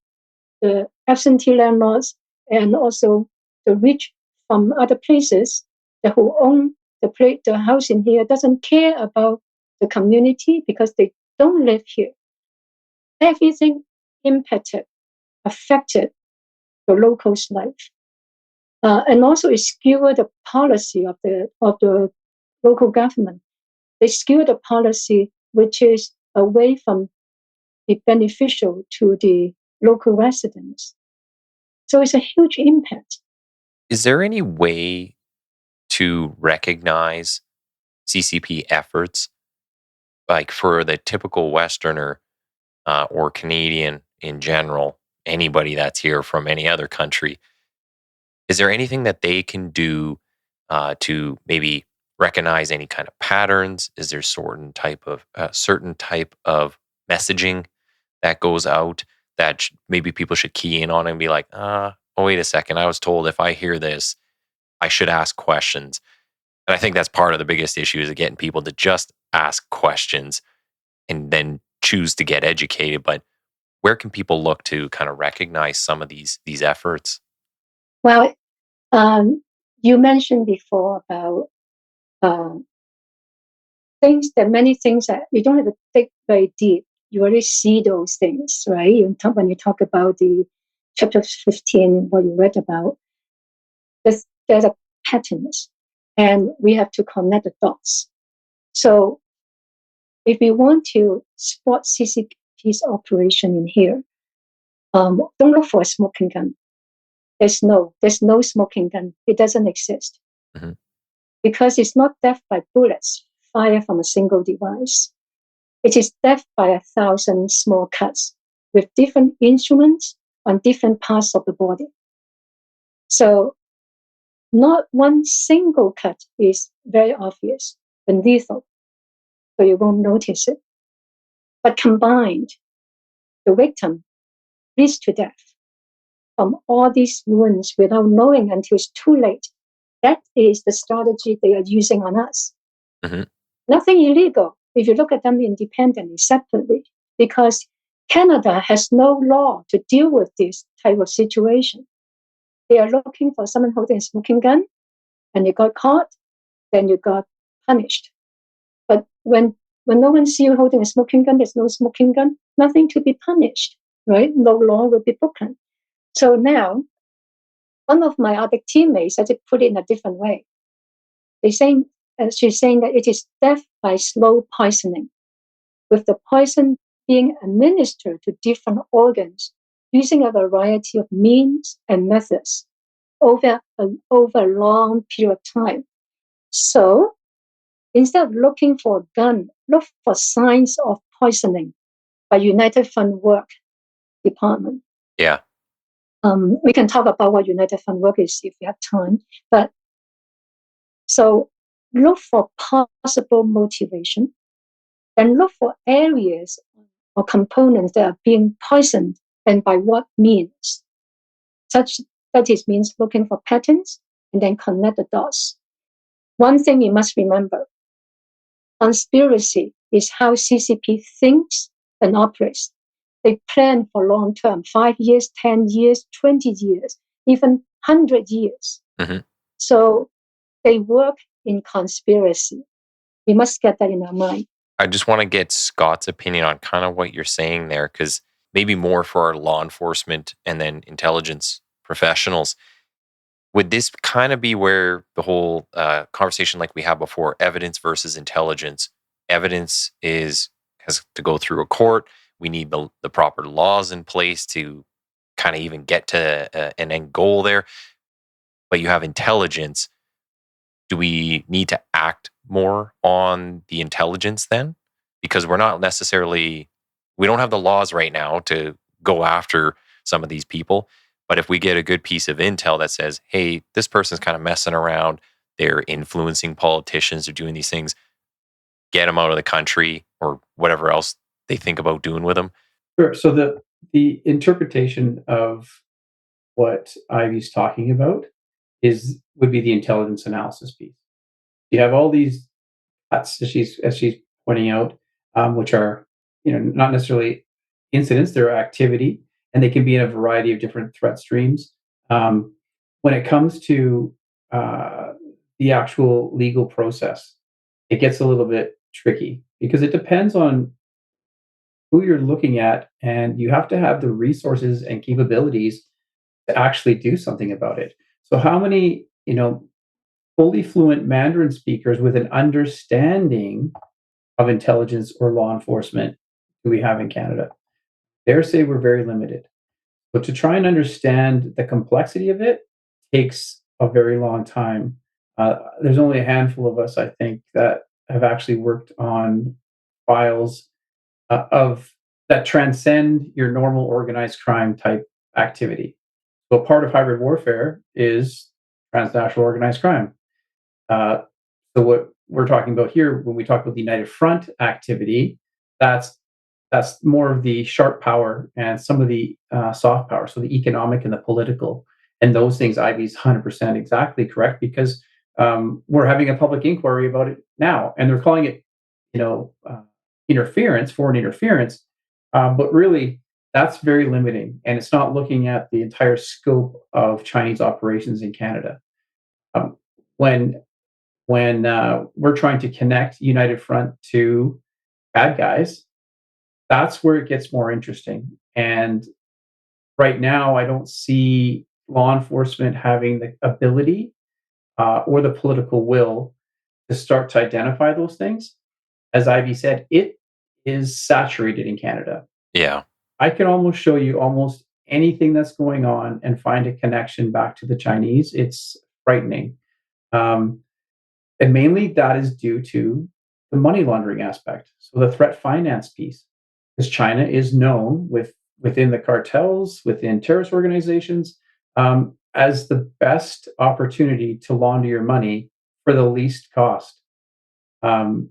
the absentee landlords and also the rich from other places that who own the house in here doesn't care about the community because they don't live here. Everything affected the locals' life. And also it skewed the policy of the local government. They skew the policy which is away from the beneficial to the local residents. So it's a huge impact. Is there any way to recognize CCP efforts, like for the typical Westerner? or Canadian in general, anybody that's here from any other country, is there anything that they can do to maybe recognize any kind of patterns? Is there certain type of messaging that goes out that maybe people should key in on and be like, oh, wait a second, I was told if I hear this, I should ask questions. And I think that's part of the biggest issue is getting people to just ask questions and then choose to get educated. But where can people look to kind of recognize some of these efforts? Well, you mentioned before about uh, many things that you don't have to dig very deep. You already see those things, right? When you talk about the chapter 15, what you read about, there's a patterns, and we have to connect the dots. So if we want to spot CCP's operation in here, don't look for a smoking gun. There's no smoking gun. It doesn't exist. Hmm. Because it's not death by bullets fired from a single device. It is death by 1,000 small cuts with different instruments on different parts of the body. So not one single cut is very obvious and lethal, so you won't notice it. But combined, the victim bleeds to death from all these wounds without knowing until it's too late. That is the strategy they are using on us. Hmm. Nothing illegal if you look at them independently, separately, because Canada has no law to deal with this type of situation. They are looking for someone holding a smoking gun, and you got caught, then you got punished. But when no one sees you holding a smoking gun, there's no smoking gun, nothing to be punished, right? No law will be broken. So now, one of my other teammates had to put it in a different way. She's saying that it is death by slow poisoning, with the poison being administered to different organs using a variety of means and methods over a long period of time. So instead of looking for a gun, look for signs of poisoning by United Front Work Department. Yeah. We can talk about what United Front Work is if we have time. But so look for possible motivation, and look for areas or components that are being poisoned and by what means. That means looking for patterns and then connect the dots. One thing you must remember, conspiracy is how CCP thinks and operates. They plan for long term, 5 years, 10 years, 20 years, even 100 years. Hmm. So they work in conspiracy. We must get that in our mind. I just want to get Scott's opinion on kind of what you're saying there, because maybe more for our law enforcement and then intelligence professionals. Would this kind of be where the whole conversation, like we had before, evidence versus intelligence? Evidence has to go through a court. We need the proper laws in place to kind of even get to an end goal there. But you have intelligence. Do we need to act more on the intelligence then? Because we don't have the laws right now to go after some of these people. But if we get a good piece of intel that says, hey, this person's kind of messing around, they're influencing politicians, they're doing these things, get them out of the country or whatever else they think about doing with them. Sure. So the interpretation of what Ivy's talking about would be the intelligence analysis piece. You have all these cuts, as she's pointing out, which are not necessarily incidents; they're activity, and they can be in a variety of different threat streams. When it comes to the actual legal process, it gets a little bit tricky because it depends on who you're looking at, and you have to have the resources and capabilities to actually do something about it. So, how many fully fluent Mandarin speakers with an understanding of intelligence or law enforcement do we have in Canada? Dare say we're very limited. But to try and understand the complexity of it takes a very long time. There's only a handful of us, I think, that have actually worked on files of that transcend your normal organized crime type activity. So part of hybrid warfare is transnational organized crime. Uh, so what we're talking about here, when we talk about the United Front activity, that's that's more of the sharp power and some of the soft power. So the economic and the political, and those things. Ivy's 100% exactly correct, because we're having a public inquiry about it now, and they're calling it, you know, interference, foreign interference, but really that's very limiting, and it's not looking at the entire scope of Chinese operations in Canada. Um, when we're trying to connect United Front to bad guys, that's where it gets more interesting. And right now, I don't see law enforcement having the ability or the political will to start to identify those things. As Ivy said, it is saturated in Canada. Yeah. I can almost show you almost anything that's going on and find a connection back to the Chinese. It's frightening. Um, and mainly that is due to the money laundering aspect. So the threat finance piece, because China is known within the cartels, within terrorist organizations, as the best opportunity to launder your money for the least cost. Um,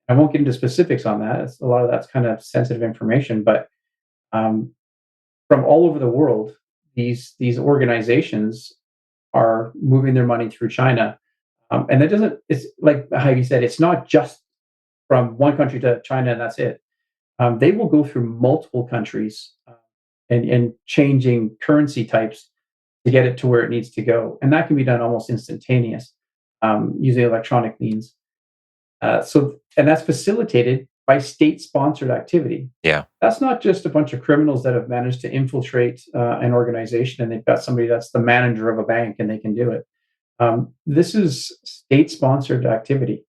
I won't get into specifics on that. A lot of that's kind of sensitive information, but um, from all over the world, these organizations are moving their money through China, and it doesn't. It's like Heidi said, it's not just from one country to China and that's it. They will go through multiple countries and changing currency types to get it to where it needs to go, and that can be done almost instantaneous using electronic means. And that's facilitated by state-sponsored activity. Yeah. That's not just a bunch of criminals that have managed to infiltrate an organization and they've got somebody that's the manager of a bank and they can do it. This is state-sponsored activity.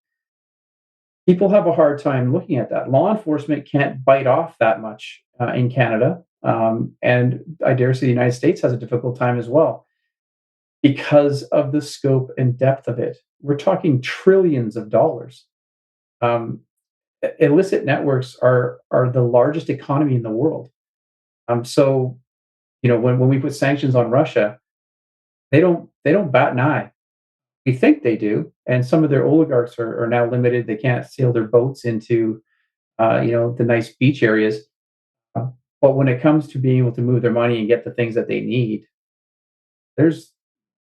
People have a hard time looking at that. Law enforcement can't bite off that much in Canada, and I dare say the United States has a difficult time as well because of the scope and depth of it. We're talking trillions of dollars. Um, Illicit networks are the largest economy in the world. So when we put sanctions on Russia, they don't bat an eye. We think they do, and some of their oligarchs are now limited. They can't sail their boats into the nice beach areas. Uh, but when it comes to being able to move their money and get the things that they need, there's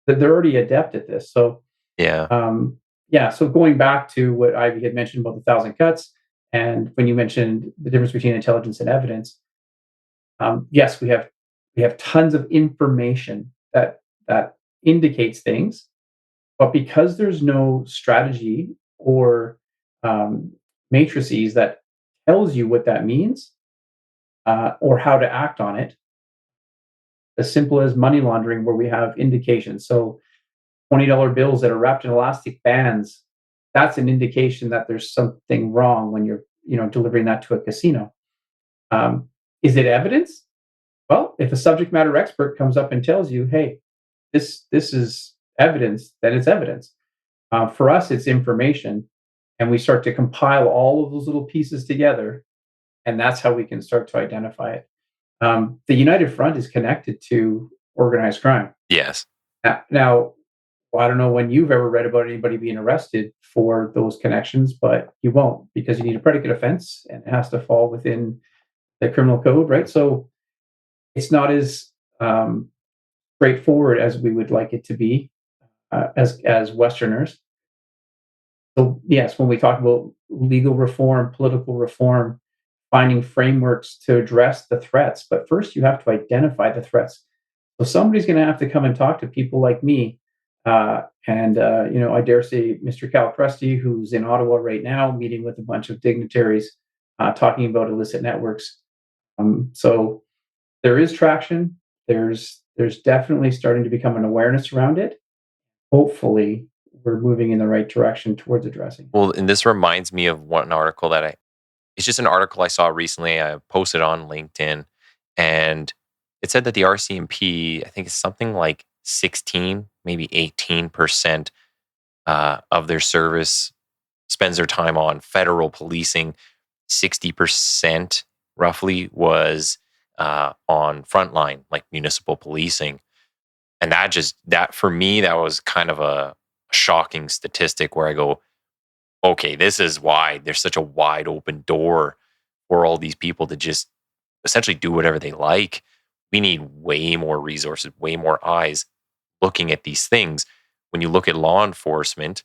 they're already adept at this. So Yeah. yeah. So going back to what Ivy had mentioned about the thousand cuts, and when you mentioned the difference between intelligence and evidence, yes, we have tons of information that indicates things, but because there's no strategy or matrices that tells you what that means or how to act on it, as simple as money laundering, where we have indications. So $20 bills that are wrapped in elastic bands, that's an indication that there's something wrong when you're delivering that to a casino. Is it evidence? Well, if a subject matter expert comes up and tells you, "Hey, this is evidence," then it's evidence. For us, it's information, and we start to compile all of those little pieces together, and that's how we can start to identify it. The United Front is connected to organized crime. Yes. Now, well, I don't know when you've ever read about anybody being arrested for those connections, but you won't, because you need a predicate offense and it has to fall within the criminal code, right? So it's not as straightforward as we would like it to be as Westerners. So yes, when we talk about legal reform, political reform, finding frameworks to address the threats, but first you have to identify the threats. So somebody's going to have to come and talk to people like me, I dare say Mr. Cal Krusty, who's in Ottawa right now, meeting with a bunch of dignitaries, talking about illicit networks. So there is traction. There's definitely starting to become an awareness around it. Hopefully, we're moving in the right direction towards addressing. Well, and this reminds me of one article it's just an article I saw recently. I posted on LinkedIn, and it said that the RCMP, I think it's something like 16, maybe 18% of their service spends their time on federal policing. 60% roughly was on frontline, like municipal policing. And that for me, that was kind of a shocking statistic where I go, okay, this is why there's such a wide open door for all these people to just essentially do whatever they like. We need way more resources, way more eyes looking at these things. When you look at law enforcement,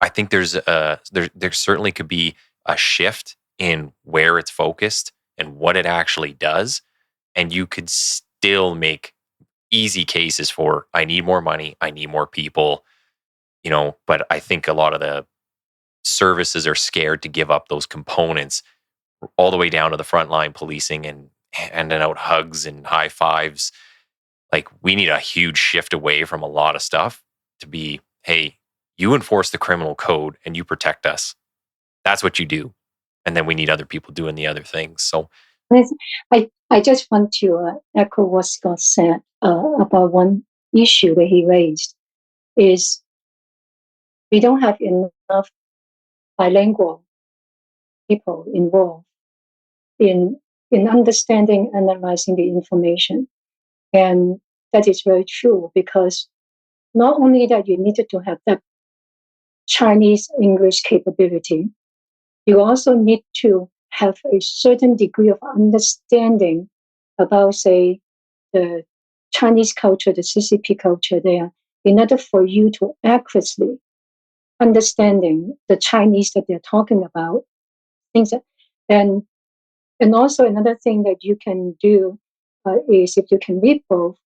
I think there certainly could be a shift in where it's focused and what it actually does. And you could still make easy cases for, I need more money, I need more people, but I think a lot of the services are scared to give up those components all the way down to the frontline policing and handing out hugs and high fives. Like, we need a huge shift away from a lot of stuff to be, hey, you enforce the criminal code and you protect us. That's what you do. And then we need other people doing the other things. So I just want to echo what Scott said about one issue that he raised is we don't have enough bilingual people involved in understanding, analyzing the information. And that is very true, because not only that you needed to have that Chinese English capability, you also need to have a certain degree of understanding about, say, the Chinese culture, the C.C.P culture there, in order for you to accurately understanding the Chinese that they're talking about. Things that, and also another thing that you can do is, if you can read both,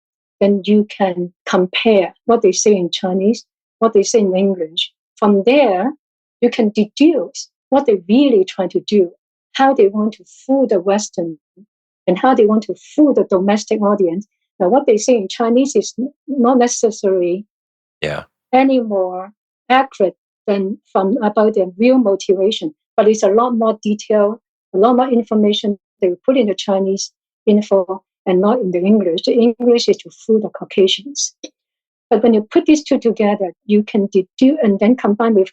then you can compare what they say in Chinese, what they say in English. From there, you can deduce what they're really trying to do, how they want to fool the Western, and how they want to fool the domestic audience. Now, what they say in Chinese is not necessarily any more accurate than from about their real motivation, but it's a lot more detailed, a lot more information they put in the Chinese info and not in the English. The English is to fool the Caucasians. But when you put these two together, you can deduce and then combine with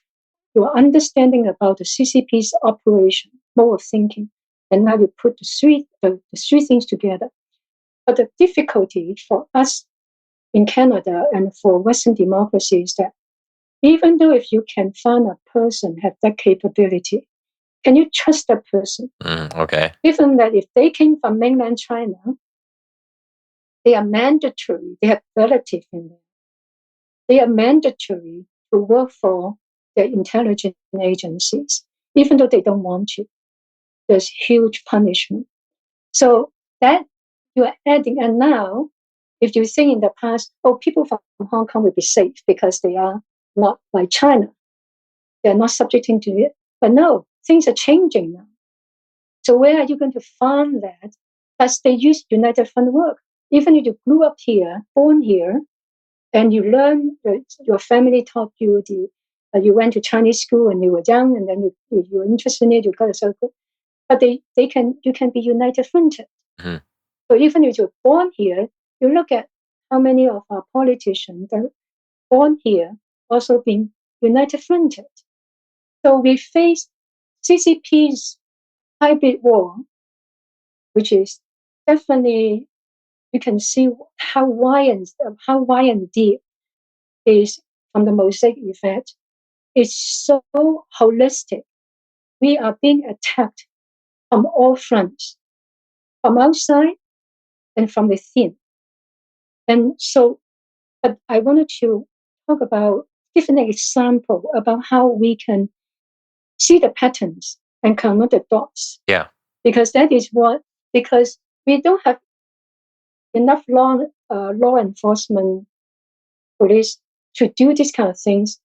your understanding about the C.C.P's operation, mode of thinking, and now you put the three things together. But the difficulty for us in Canada and for Western democracy is that even though if you can find a person have that capability, can you trust that person? Okay. Given that if they came from mainland China, they are mandatory, they have relatives in there. They are mandatory to work for the intelligence agencies, even though they don't want to. There's huge punishment. So that you are adding, and now, if you think in the past, people from Hong Kong will be safe because they are not like China. They're not subjecting to it. But no, things are changing now. So where are you going to find that? As they use United Front work. Even if you grew up here, born here, and you learn, your family taught you you went to Chinese school when you were young, and then you were interested in it, you got a circle. But you can be United Fronted. Mm-hmm. So even if you're born here, you look at how many of our politicians are born here also being United Fronted. So we face C.C.P's hybrid war, which is definitely, you can see how wide and deep is from the Mosaic Effect. It's so holistic. We are being attacked from all fronts, from outside and from within. And so, but I wanted to talk about, give an example about how we can see the patterns and connect the dots. Yeah. Because because we don't have enough law enforcement police to do these kind of things.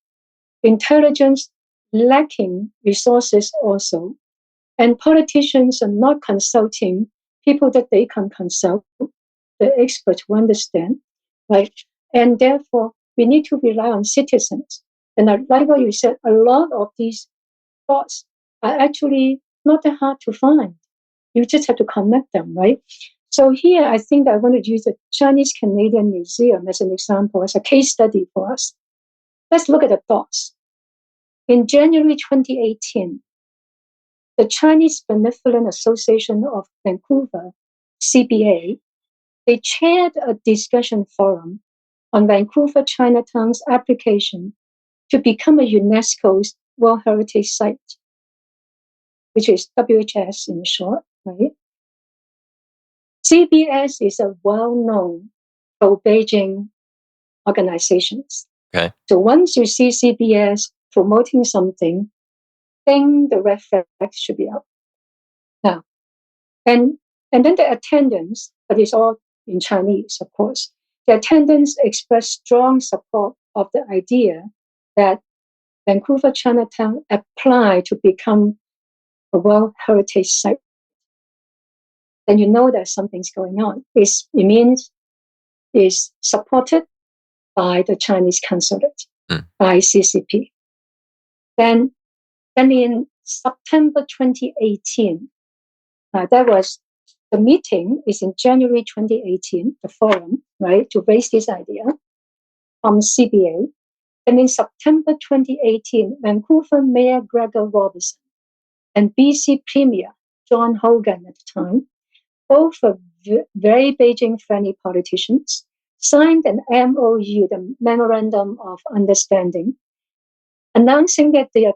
Intelligence lacking resources also. And politicians are not consulting people that they can consult, the experts who understand, right? And therefore, we need to rely on citizens. And like what you said, a lot of these thoughts are actually not that hard to find. You just have to connect them, right? So here, I think I want to use the Chinese Canadian Museum as an example, as a case study for us. Let's look at the dots. In January 2018, the Chinese Benevolent Association of Vancouver, CBA, they chaired a discussion forum on Vancouver Chinatown's application to become a UNESCO's World Heritage Site, which is WHS in short, right? CBS is a well-known pro-Beijing organization. Okay. So once you see CBS promoting something, then the red flag should be up. Now, and then the attendance, but it's all in Chinese, of course. The attendance expressed strong support of the idea that Vancouver Chinatown apply to become a World Heritage Site. Then you know that something's going on. It means it's supported by the Chinese consulate, by C.C.P. Then in September 2018, that was the meeting is in January 2018, the forum, right, to raise this idea from CBA. And in September 2018, Vancouver Mayor McGregor and BC Premier John Hogan at the time, both were very Beijing-friendly politicians, signed an MOU, the Memorandum of Understanding, announcing that they are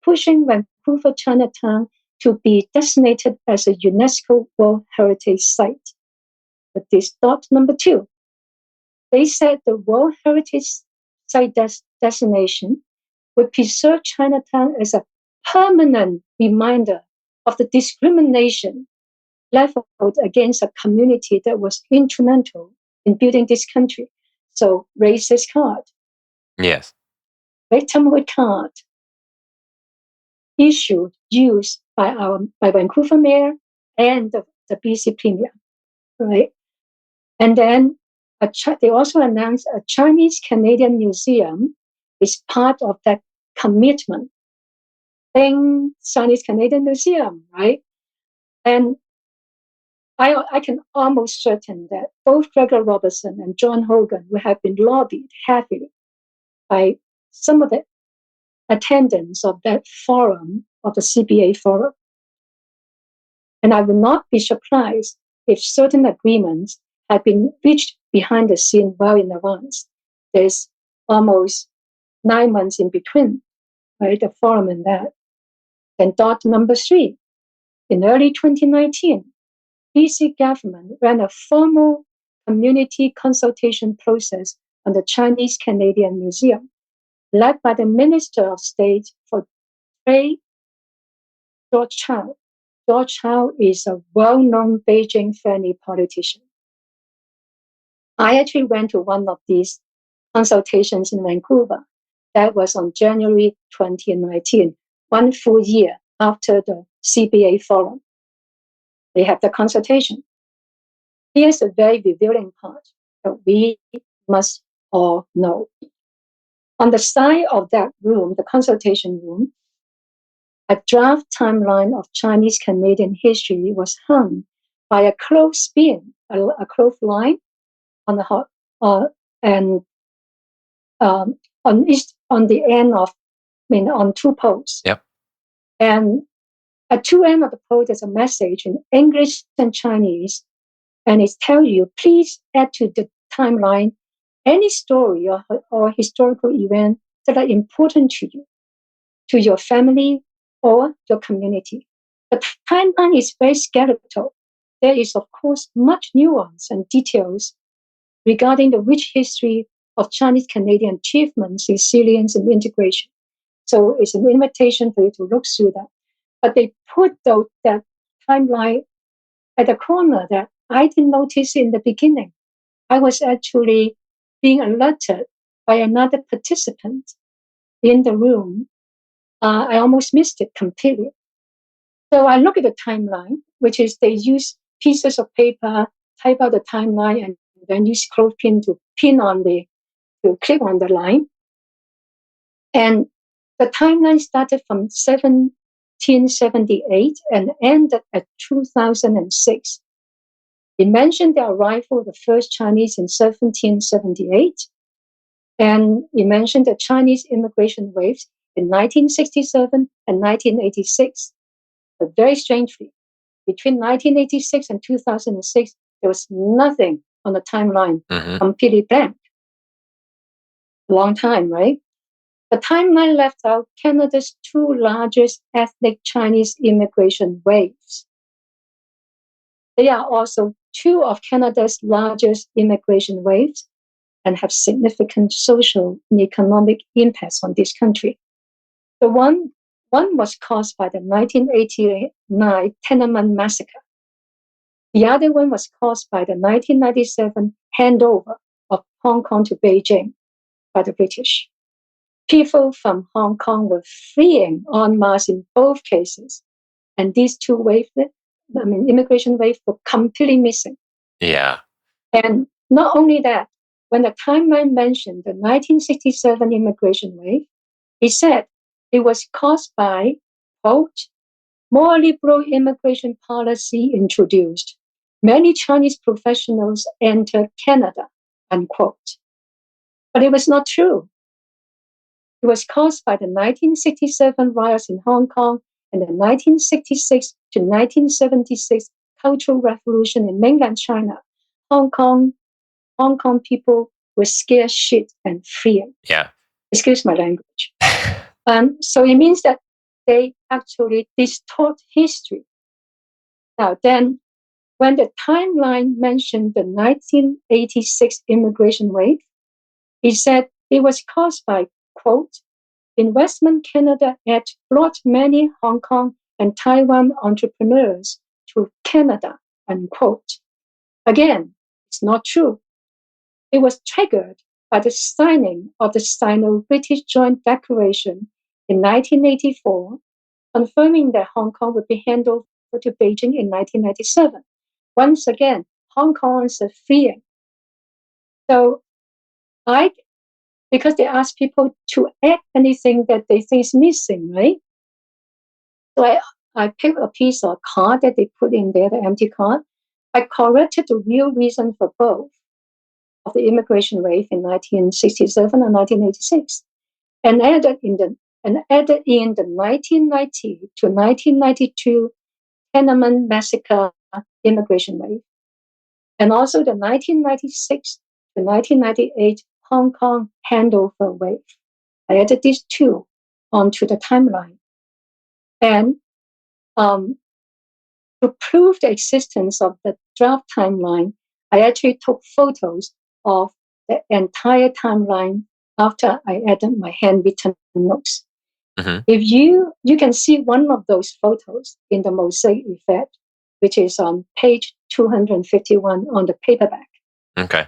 pushing Vancouver Chinatown to be designated as a UNESCO World Heritage Site. But this dot number 2, they said the World Heritage Site designation would preserve Chinatown as a permanent reminder of the discrimination leveled against a community that was instrumental in building this country. So racist card. Yes. Victimhood card used by Vancouver Mayor and the BC Premier, right? And then they also announced a Chinese-Canadian museum is part of that commitment. Thing, Chinese-Canadian museum, right? And I can almost certain that both Gregor Robertson and John Hogan will have been lobbied heavily by some of the attendants of that forum, of the CBA forum. And I would not be surprised if certain agreements had been reached behind the scene well in advance. There's almost 9 months in between, right? The forum and that. Then dot number 3, in early 2019, BC government ran a formal community consultation process on the Chinese-Canadian Museum, led by the Minister of State for Trade, George Chow. George Chow is a well-known Beijing-friendly politician. I actually went to one of these consultations in Vancouver. That was on January 2019, 1 full year after the CBA forum. They have the consultation. Here's a very revealing part that we must all know. On the side of that room, the consultation room, a draft timeline of Chinese-Canadian history was hung by a clothespin, a clothesline on the on the end of, on 2 poles. Yep. And at 2 ends of the pole, there's a message in English and Chinese, and it tells you, please add to the timeline any story or historical event that are important to you, to your family or your community. The timeline is very skeletal. There is, of course, much nuance and details regarding the rich history of Chinese-Canadian achievements, resilience, and integration. So it's an invitation for you to look through that. But they put that timeline at the corner that I didn't notice in the beginning. I was actually being alerted by another participant in the room. I almost missed it completely. So I look at the timeline, which is they use pieces of paper, type out the timeline, and then use clothespin to click on the line. And the timeline started from 1778 and ended at 2006. It mentioned the arrival of the first Chinese in 1778, and it mentioned the Chinese immigration waves in 1967 and 1986. But very strangely, between 1986 and 2006, there was nothing on the timeline, completely blank. Long time, right? The timeline left out Canada's two largest ethnic Chinese immigration waves. They are also two of Canada's largest immigration waves and have significant social and economic impacts on this country. The one was caused by the 1989 Tiananmen massacre. The other one was caused by the 1997 handover of Hong Kong to Beijing by the British. People from Hong Kong were fleeing en masse in both cases. And these two immigration waves were completely missing. Yeah. And not only that, when the timeline mentioned the 1967 immigration wave, it said it was caused by, quote, more liberal immigration policy introduced. Many Chinese professionals entered Canada, unquote. But it was not true. It was caused by the 1967 riots in Hong Kong and the 1966 to 1976 Cultural Revolution in mainland China. Hong Kong people were scared shit and fleeing. Yeah. Excuse my language. So it means that they actually distort history. Now then, when the timeline mentioned the 1986 immigration wave, it said it was caused by, quote, investment Canada had brought many Hong Kong and Taiwan entrepreneurs to Canada, unquote. Again, it's not true. It was triggered by the signing of the Sino-British Joint Declaration in 1984, confirming that Hong Kong would be handed over to Beijing in 1997. Once again, Hong Kongers are fleeing. So because they ask people to add anything that they think is missing, right? So I picked a piece of card that they put in there, the empty card. I corrected the real reason for both of the immigration wave in 1967 and 1986, and added in the 1990 to 1992 Tiananmen massacre immigration wave, and also the 1996 to 1998 Hong Kong handover wave. I added these two onto the timeline. And to prove the existence of the draft timeline, I actually took photos of the entire timeline after I added my handwritten notes. Mm-hmm. If you can see one of those photos in the Mosaic Effect, which is on page 251 on the paperback. Okay.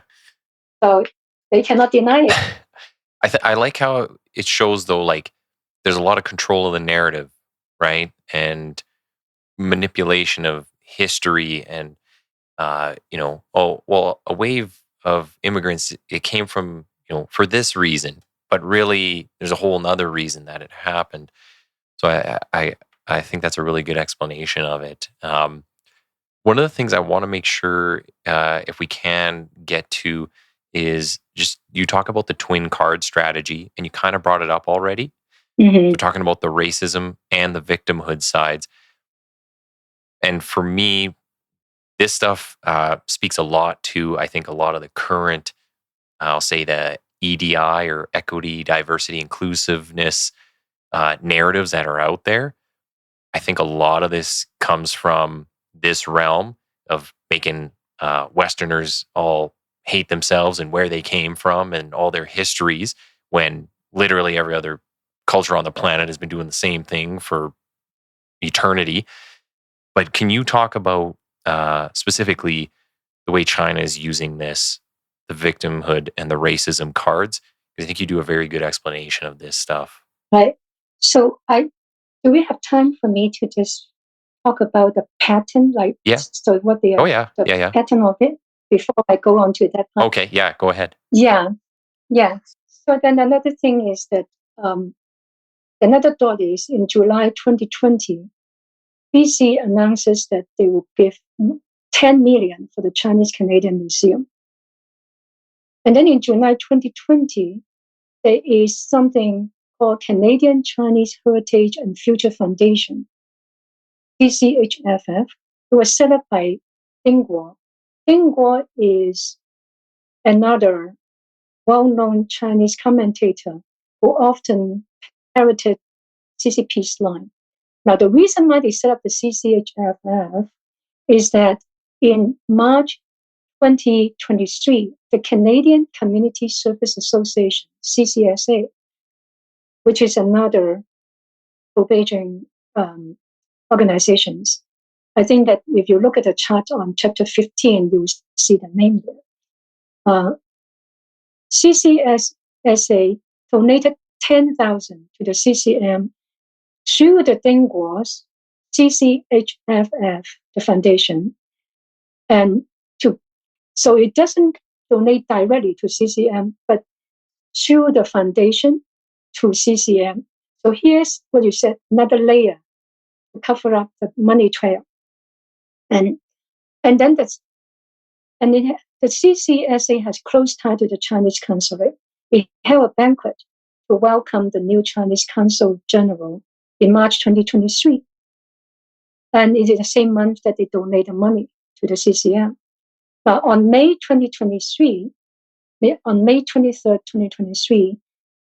So they cannot deny it. I like how it shows, though, like there's a lot of control of the narrative, right? And manipulation of history and, a wave of immigrants, it came from, for this reason, but really there's a whole nother reason that it happened. So I think that's a really good explanation of it. One of the things I want to make sure, if we can get to, is just you talk about the twin card strategy, and you kind of brought it up already. Mm-hmm. We're talking about the racism and the victimhood sides. And for me, this stuff speaks a lot to, I think, a lot of the current, I'll say the EDI or equity, diversity, inclusiveness narratives that are out there. I think a lot of this comes from this realm of making Westerners all hate themselves and where they came from and all their histories, when literally every other culture on the planet has been doing the same thing for eternity. But can you talk about specifically the way China is using this, the victimhood and the racism cards? Because I think you do a very good explanation of this stuff. Right. So do we have time for me to just talk about the pattern? Yeah. So what they are, the pattern of it, before I go on to that part? Okay, yeah, go ahead. Yeah. So then another thing is that another thought is in July 2020, BC announces that they will give 10 million for the Chinese Canadian Museum. And then in July 2020, there is something called Canadian Chinese Heritage and Future Foundation. CCHFF. It was set up by Ding Guo. Ding Guo is another well-known Chinese commentator who often parroted CCP's line. Now, the reason why they set up the CCHFF is that in March 2023, the Canadian Community Service Association, CCSA, which is another pro-Beijing organizations. I think that if you look at the chart on chapter 15, you will see the name there. CCSA donated 10,000 to the CCM through the Ding Guo's CCHFF, the foundation, and so it doesn't donate directly to CCM, but through the foundation to CCM. So here's what you said, another layer to cover up the money trail. And then the CCSA has close tie to the Chinese consulate. It held a banquet to welcome the new Chinese Consul General in March 2023. And it is the same month that they donated money to the CCM. Now, on May 23rd, 2023,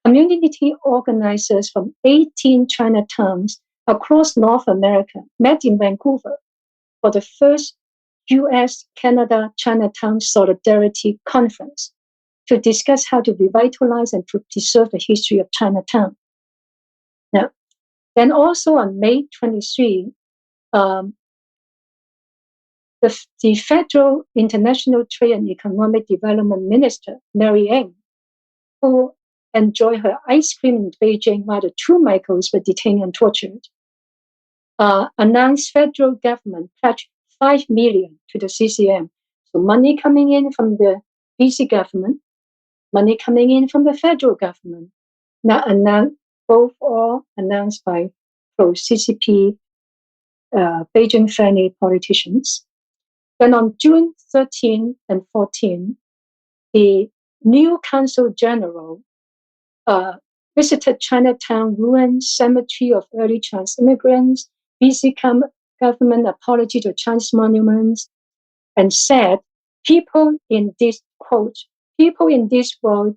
community organizers from 18 Chinatowns across North America met in Vancouver for the first US-Canada Chinatown Solidarity Conference to discuss how to revitalize and to preserve the history of Chinatown. Now, then also on May 23, the Federal International Trade and Economic Development Minister, Mary Ng, who enjoyed her ice cream in Beijing while the two Michaels were detained and tortured, announced federal government pledged $5 million to the CCM. So money coming in from the BC government, money coming in from the federal government. Now both all announced by pro-CCP Beijing-friendly politicians. Then on June 13 and 14, the new Consul General visited Chinatown ruined cemetery of early Chinese immigrants, BC government apology to Chinese monuments, and said, people in this world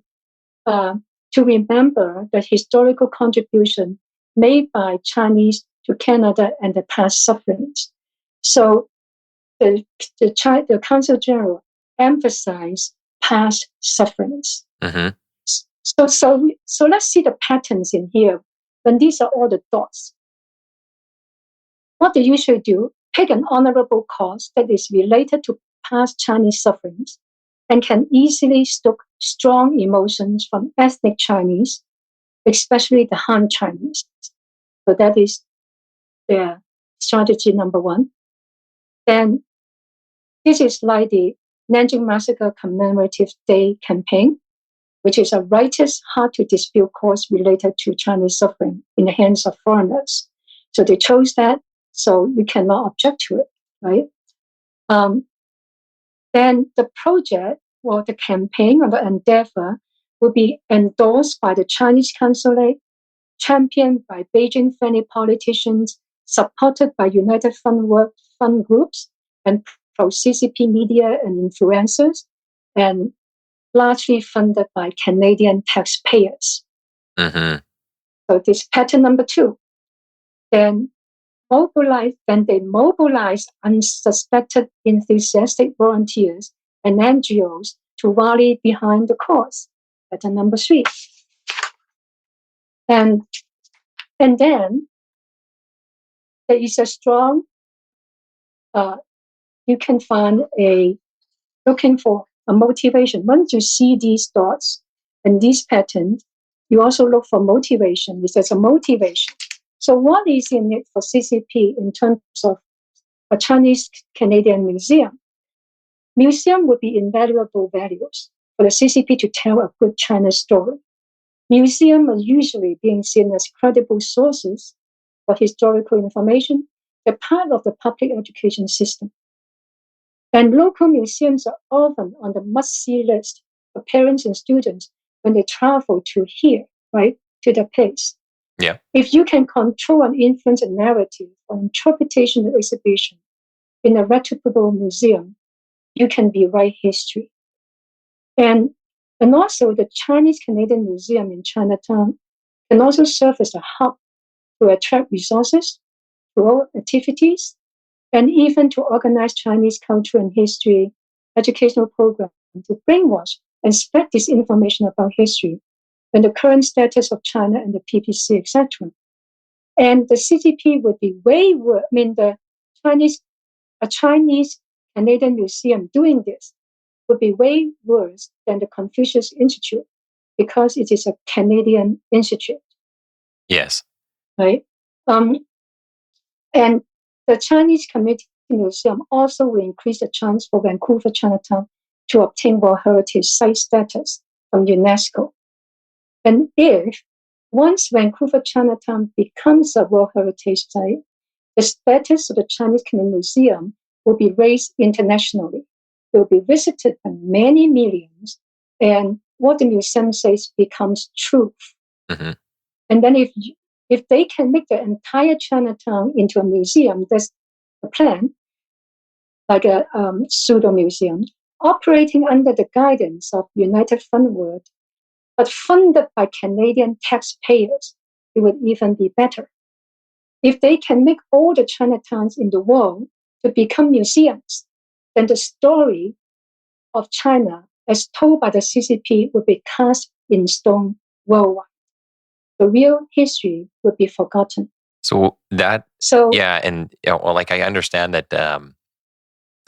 to remember the historical contribution made by Chinese to Canada and the past sufferings. So the Consul General emphasized past sufferings. Mm-hmm. So let's see the patterns in here. When these are all the dots, what they usually do, pick an honorable cause that is related to past Chinese sufferings and can easily stoke strong emotions from ethnic Chinese, especially the Han Chinese. So that is their strategy number one. Then this is like the Nanjing Massacre Commemorative Day campaign, which is a righteous, hard-to-dispute cause related to Chinese suffering in the hands of foreigners. So they chose that, so you cannot object to it, right? Then the project or the campaign or the endeavor will be endorsed by the Chinese consulate, championed by Beijing-friendly politicians, supported by United Fund groups and pro-CCP media and influencers, and largely funded by Canadian taxpayers. Mm-hmm. So this pattern number two. Then they mobilize unsuspected enthusiastic volunteers and NGOs to rally behind the cause. Pattern number three. And then there is a strong, you can find looking for a motivation. Once you see these dots and these patterns, you also look for motivation. If there's a motivation. So what is in it for CCP in terms of a Chinese Canadian museum? Museum would be invaluable values for the CCP to tell a good China story. Museums are usually being seen as credible sources for historical information. They're part of the public education system. And local museums are often on the must-see list for parents and students when they travel to here, right, to the place. Yeah. If you can control and influence a narrative or interpretation of exhibition in a reputable museum, you can rewrite history. And also the Chinese Canadian Museum in Chinatown can also serve as a hub to attract resources, grow activities, and even to organize Chinese culture and history educational programs to brainwash and spread disinformation about history and the current status of China and the PPC, etc. And the C.C.P. would be way worse. I mean, a Chinese Canadian museum doing this would be way worse than the Confucius Institute because it is a Canadian institute. Yes. Right. And the Chinese Community Museum also will increase the chance for Vancouver Chinatown to obtain World Heritage Site status from UNESCO. And if once Vancouver Chinatown becomes a World Heritage Site, the status of the Chinese Canadian Museum will be raised internationally. It will be visited by many millions, and what the museum says becomes truth. Mm-hmm. And then if they can make the entire Chinatown into a museum, that's the plan, like a pseudo museum, operating under the guidance of United Front World, but funded by Canadian taxpayers, it would even be better. If they can make all the Chinatowns in the world to become museums, then the story of China, as told by the C.C.P., would be cast in stone worldwide. The real history would be forgotten. Yeah, and like I understand that.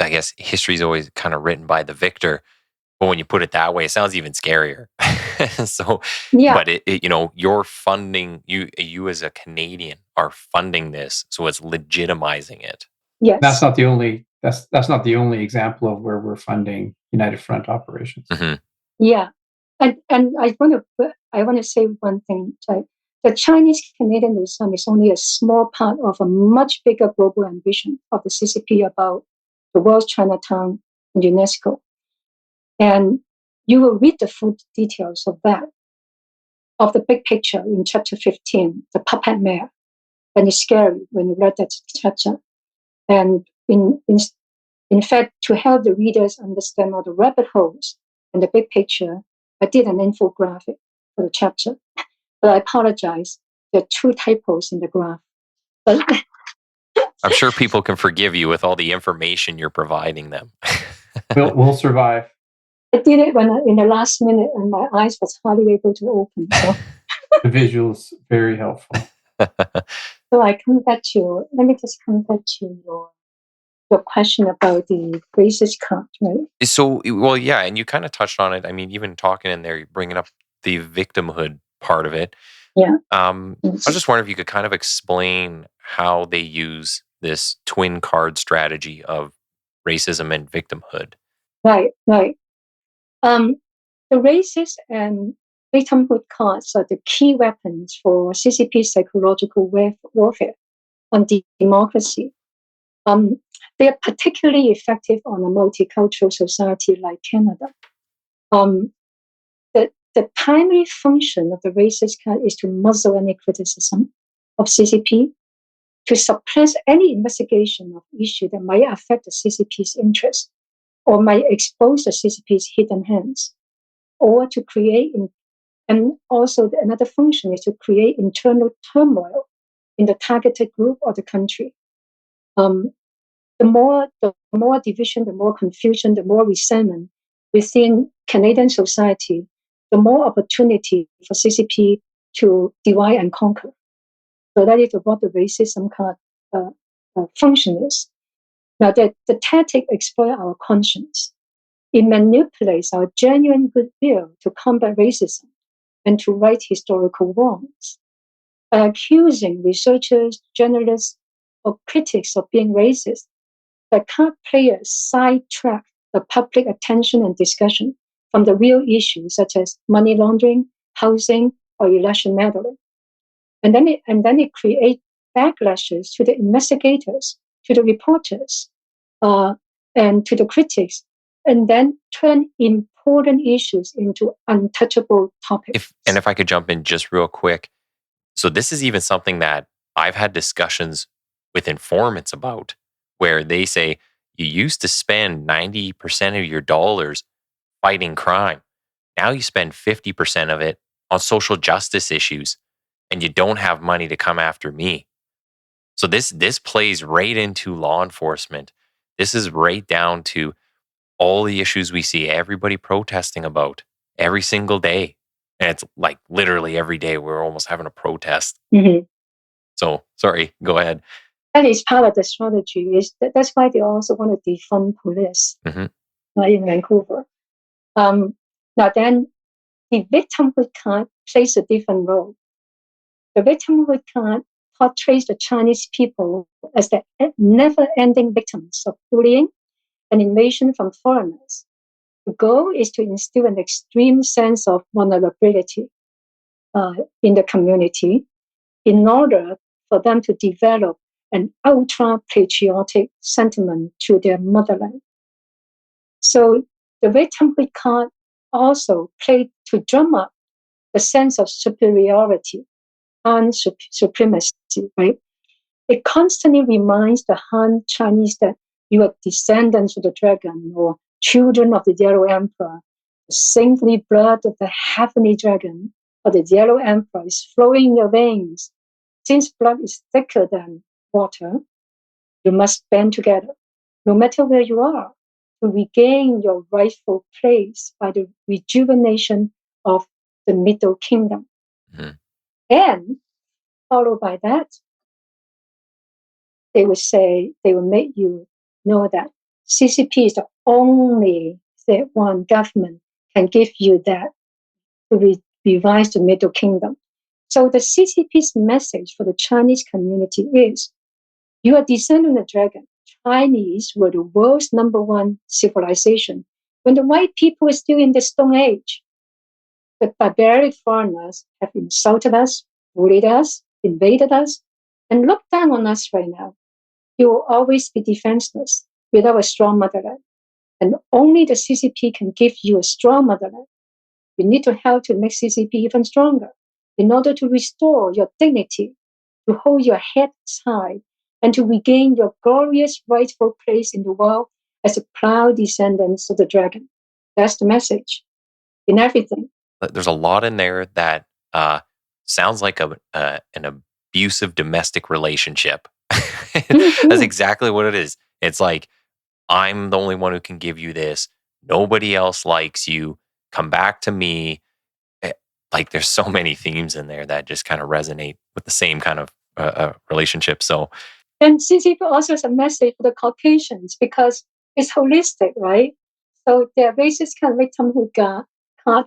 I guess history is always kind of written by the victor, but when you put it that way, it sounds even scarier. So, yeah. But you're funding you as a Canadian are funding this, so it's legitimizing it. Yes, that's not the only example of where we're funding United Front operations. Mm-hmm. Yeah, and I want to say one thing. Like, the Chinese Canadian Museum is only a small part of a much bigger global ambition of the C.C.P. about the world's Chinatown and UNESCO. And you will read the full details of that, of the big picture in chapter 15, the puppet mayor. And it's scary when you read that chapter. And in fact, to help the readers understand all the rabbit holes and the big picture, I did an infographic for the chapter. But I apologize, there are 2 typos in the graph. But I'm sure people can forgive you with all the information you're providing them. We'll survive. I did it in the last minute, and my eyes was hardly able to open. So the visuals very helpful. So I come back to let me just come back to your question about the racist card, right? So, well, yeah, and you kind of touched on it. I mean, even talking in there, you're bringing up the victimhood part of it. Yeah. I was just wondering if you could kind of explain how they use this twin card strategy of racism and victimhood. Right. The racist and victimhood cards are the key weapons for C.C.P. psychological warfare on democracy. They are particularly effective on a multicultural society like Canada. The primary function of the racist card is to muzzle any criticism of C.C.P., to suppress any investigation of issues that might affect the C.C.P.'s interests or might expose the C.C.P.'s hidden hands, or to create, and also another function is to create internal turmoil in the targeted group or the country. The more division, the more confusion, the more resentment within Canadian society, the more opportunity for C.C.P. to divide and conquer. So that is what the racism card function is. Now, the tactic exploits our conscience. It manipulates our genuine goodwill to combat racism and to right historical wrongs. By accusing researchers, journalists, or critics of being racist, the card players sidetrack the public attention and discussion from the real issues such as money laundering, housing, or election meddling. And then it creates backlashes to the investigators, to the reporters, and to the critics, and then turn important issues into untouchable topics. If I could jump in just real quick. So this is even something that I've had discussions with informants about, where they say you used to spend 90% of your dollars fighting crime. Now you spend 50% of it on social justice issues, and you don't have money to come after me. So this plays right into law enforcement. This is right down to all the issues we see everybody protesting about every single day. And it's like literally every day we're almost having a protest. Mhm. So sorry, go ahead. That is part of the strategy. That's why they also want to defund police in Vancouver. Now then, the victimhood card plays a different role. The victimhood card portrays the Chinese people as the never-ending victims of bullying and invasion from foreigners. The goal is to instill an extreme sense of vulnerability in the community in order for them to develop an ultra-patriotic sentiment to their motherland. So the victimhood card also played to drum up the sense of superiority and supremacy, right? It constantly reminds the Han Chinese that you are descendants of the dragon or children of the Yellow Emperor. The saintly blood of the heavenly dragon or the Yellow Emperor is flowing in your veins. Since blood is thicker than water, you must band together, no matter where you are, to regain your rightful place by the rejuvenation of the Middle Kingdom. Mm-hmm. And followed by that, they will make you know that CCP is the only one government can give you that to revise the Middle Kingdom. So the CCP's message for the Chinese community is, you are descendant of the dragon. Chinese were the world's #1 civilization when the white people were still in the Stone Age. The barbaric foreigners have insulted us, bullied us, invaded us, and looked down on us right now. You will always be defenseless without a strong motherland. And only the CCP can give you a strong motherland. You need to help to make CCP even stronger in order to restore your dignity, to hold your head high, and to regain your glorious rightful place in the world as a proud descendants of the dragon. That's the message in everything. There's a lot in there that sounds like an abusive domestic relationship. That's exactly what it is. It's like, I'm the only one who can give you this. Nobody else likes you. Come back to me. Like, there's so many themes in there that just kind of resonate with the same kind of relationship. So, and CCP also has a message for the Caucasians because it's holistic, right? So their racist kind of victimhood card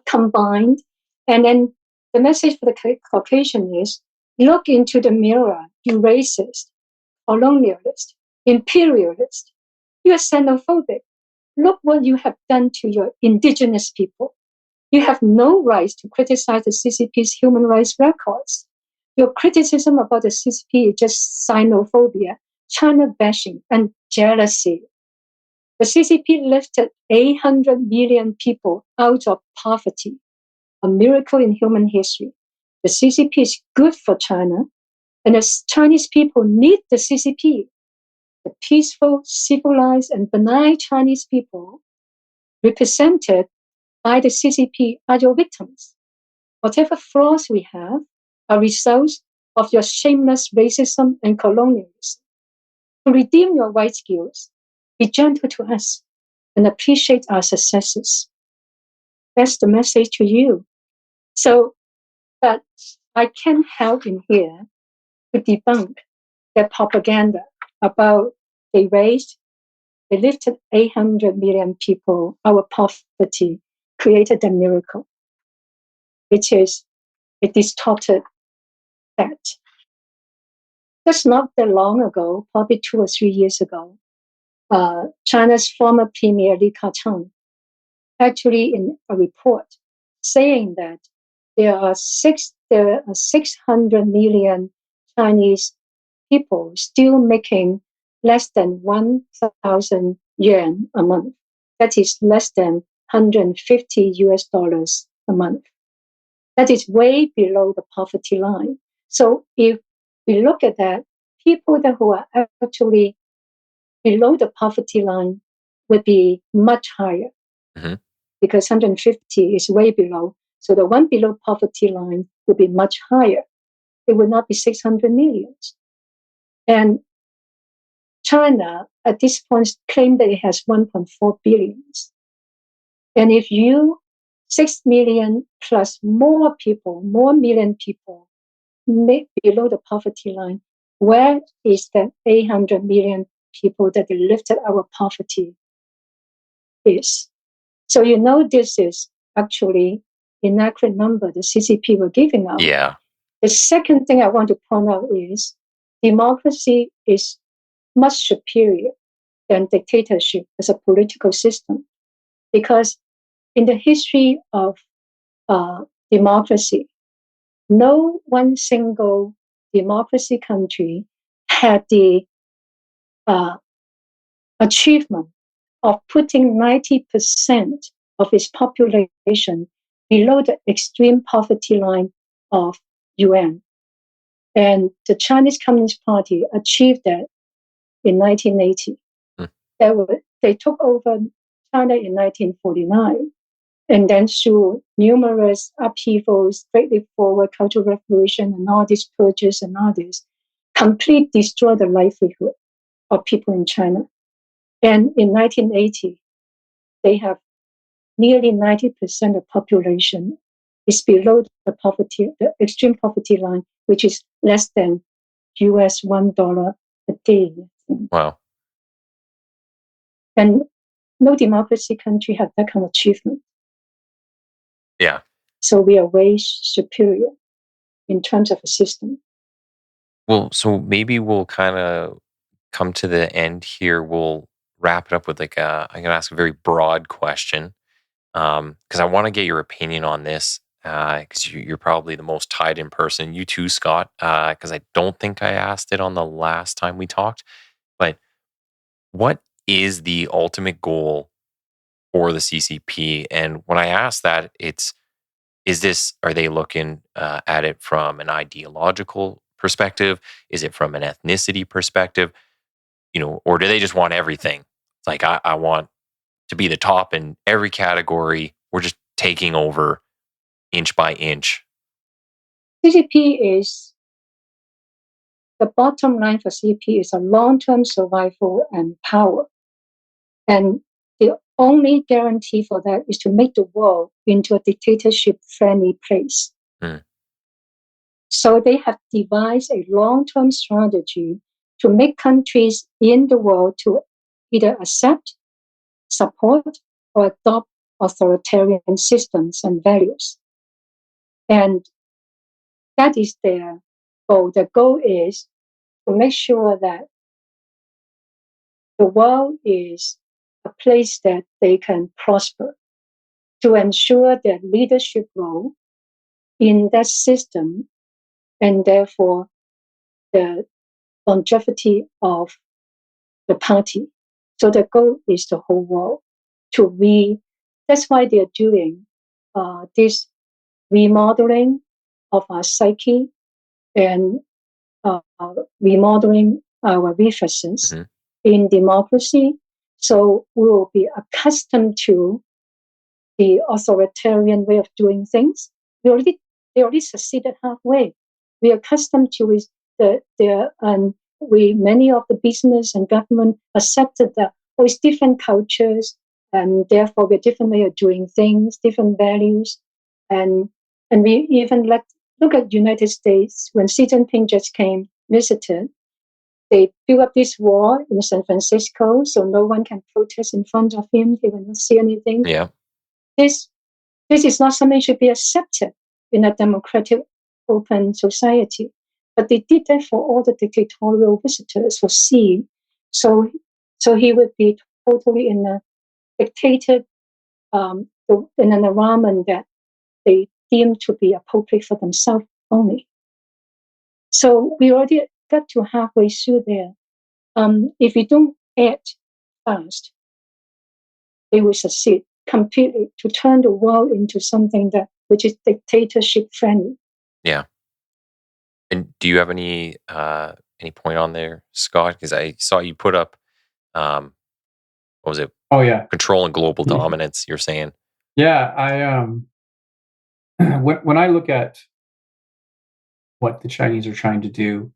combined, and then the message for the Caucasian is, look into the mirror, you racist, colonialist, imperialist. You are xenophobic. Look what you have done to your indigenous people. You have no right to criticize the CCP's human rights records. Your criticism about the CCP is just xenophobia, China bashing, and jealousy. The CCP lifted 800 million people out of poverty, a miracle in human history. The CCP is good for China, and the Chinese people need the CCP. The peaceful, civilized, and benign Chinese people represented by the CCP are your victims. Whatever flaws we have are results of your shameless racism and colonialism. To redeem your white skills, be gentle to us and appreciate our successes. That's the message to you. So, but I can't help in here to debunk their propaganda about they lifted 800 million people out of poverty, created a miracle, which is a distorted fact. That's not that long ago, probably 2 or 3 years ago, China's former Premier Li Keqiang actually in a report saying that there are 600 million Chinese people still making less than 1,000 yuan a month. That is less than $150 a month. That is way below the poverty line. So if we look at that, people that who are actually below the poverty line would be much higher, because 150 is way below. So the one below poverty line would be much higher. It would not be 600 million. And China, at this point, claimed that it has 1.4 billion. And if you 6 million plus more million people below the poverty line, where is the 800 million people that lifted our poverty is? So this is actually inaccurate number the CCP were giving out. Yeah. The second thing I want to point out is democracy is much superior than dictatorship as a political system, because in the history of democracy, no one single democracy country had the achievement of putting 90% of its population below the extreme poverty line of UN. And the Chinese Communist Party achieved that in 1980. They took over China in 1949. And then through numerous upheavals, Great Leap Forward, Cultural Revolution, and all these purges and all this, completely destroyed the livelihood of people in China. And in 1980, they have nearly 90% of population is below the extreme poverty line, which is less than US $1 a day. Wow. And no democracy country have that kind of achievement. Yeah. So we are way superior in terms of a system. Well, so maybe we'll kind of come to the end here. We'll wrap it up with I'm going to ask a very broad question, because I want to get your opinion on this, because you're probably the most tied in person. You too, Scott, because I don't think I asked it on the last time we talked. But what is the ultimate goal for the CCP? And when I ask that, are they looking at it from an ideological perspective? Is it from an ethnicity perspective? Or do they just want everything? It's like, I want to be the top in every category. We're just taking over inch by inch. CCP is, the bottom line for CCP is a long-term survival and power. And the only guarantee for that is to make the world into a dictatorship-friendly place. So they have devised a long-term strategy to make countries in the world to either accept, support, or adopt authoritarian systems and values. And that is their goal. The goal is to make sure that the world is a place that they can prosper, to ensure their leadership role in that system, and therefore the longevity of the party. So the goal is the whole world that's why they're doing this remodeling of our psyche and remodeling our references in democracy. So we will be accustomed to the authoritarian way of doing things. They already succeeded halfway. We are accustomed to many of the business and government accepted that it's different cultures, and therefore we're different way of doing things, different values, and we even look at United States when Xi Jinping just visited. They built up this wall in San Francisco, so no one can protest in front of him. He will not see anything. Yeah. This is not something that should be accepted in a democratic, open society. But they did that for all the dictatorial visitors, for Xi. So he would be totally in a dictated, in an environment that they deem to be appropriate for themselves only. So we already got to halfway through there. If we don't act fast, they will succeed completely to turn the world into something which is dictatorship friendly. Yeah. And do you have any point on there, Scott? Because I saw you put up, um, what was it? Oh yeah, Control and global dominance. You're saying, yeah. When I look at what the Chinese are trying to do,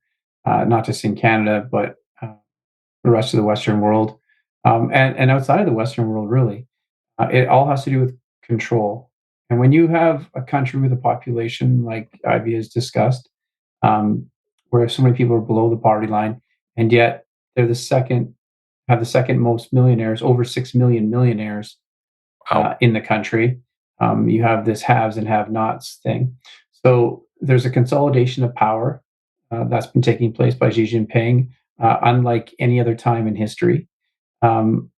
not just in Canada, but the rest of the Western world, and outside of the Western world, really, it all has to do with control. And when you have a country with a population like Ivy has discussed, um, where so many people are below the poverty line, and yet they're have the second most millionaires, over 6 million millionaires wow, in the country. You have this haves and have-nots thing. So there's a consolidation of power that's been taking place by Xi Jinping, unlike any other time in history. Um,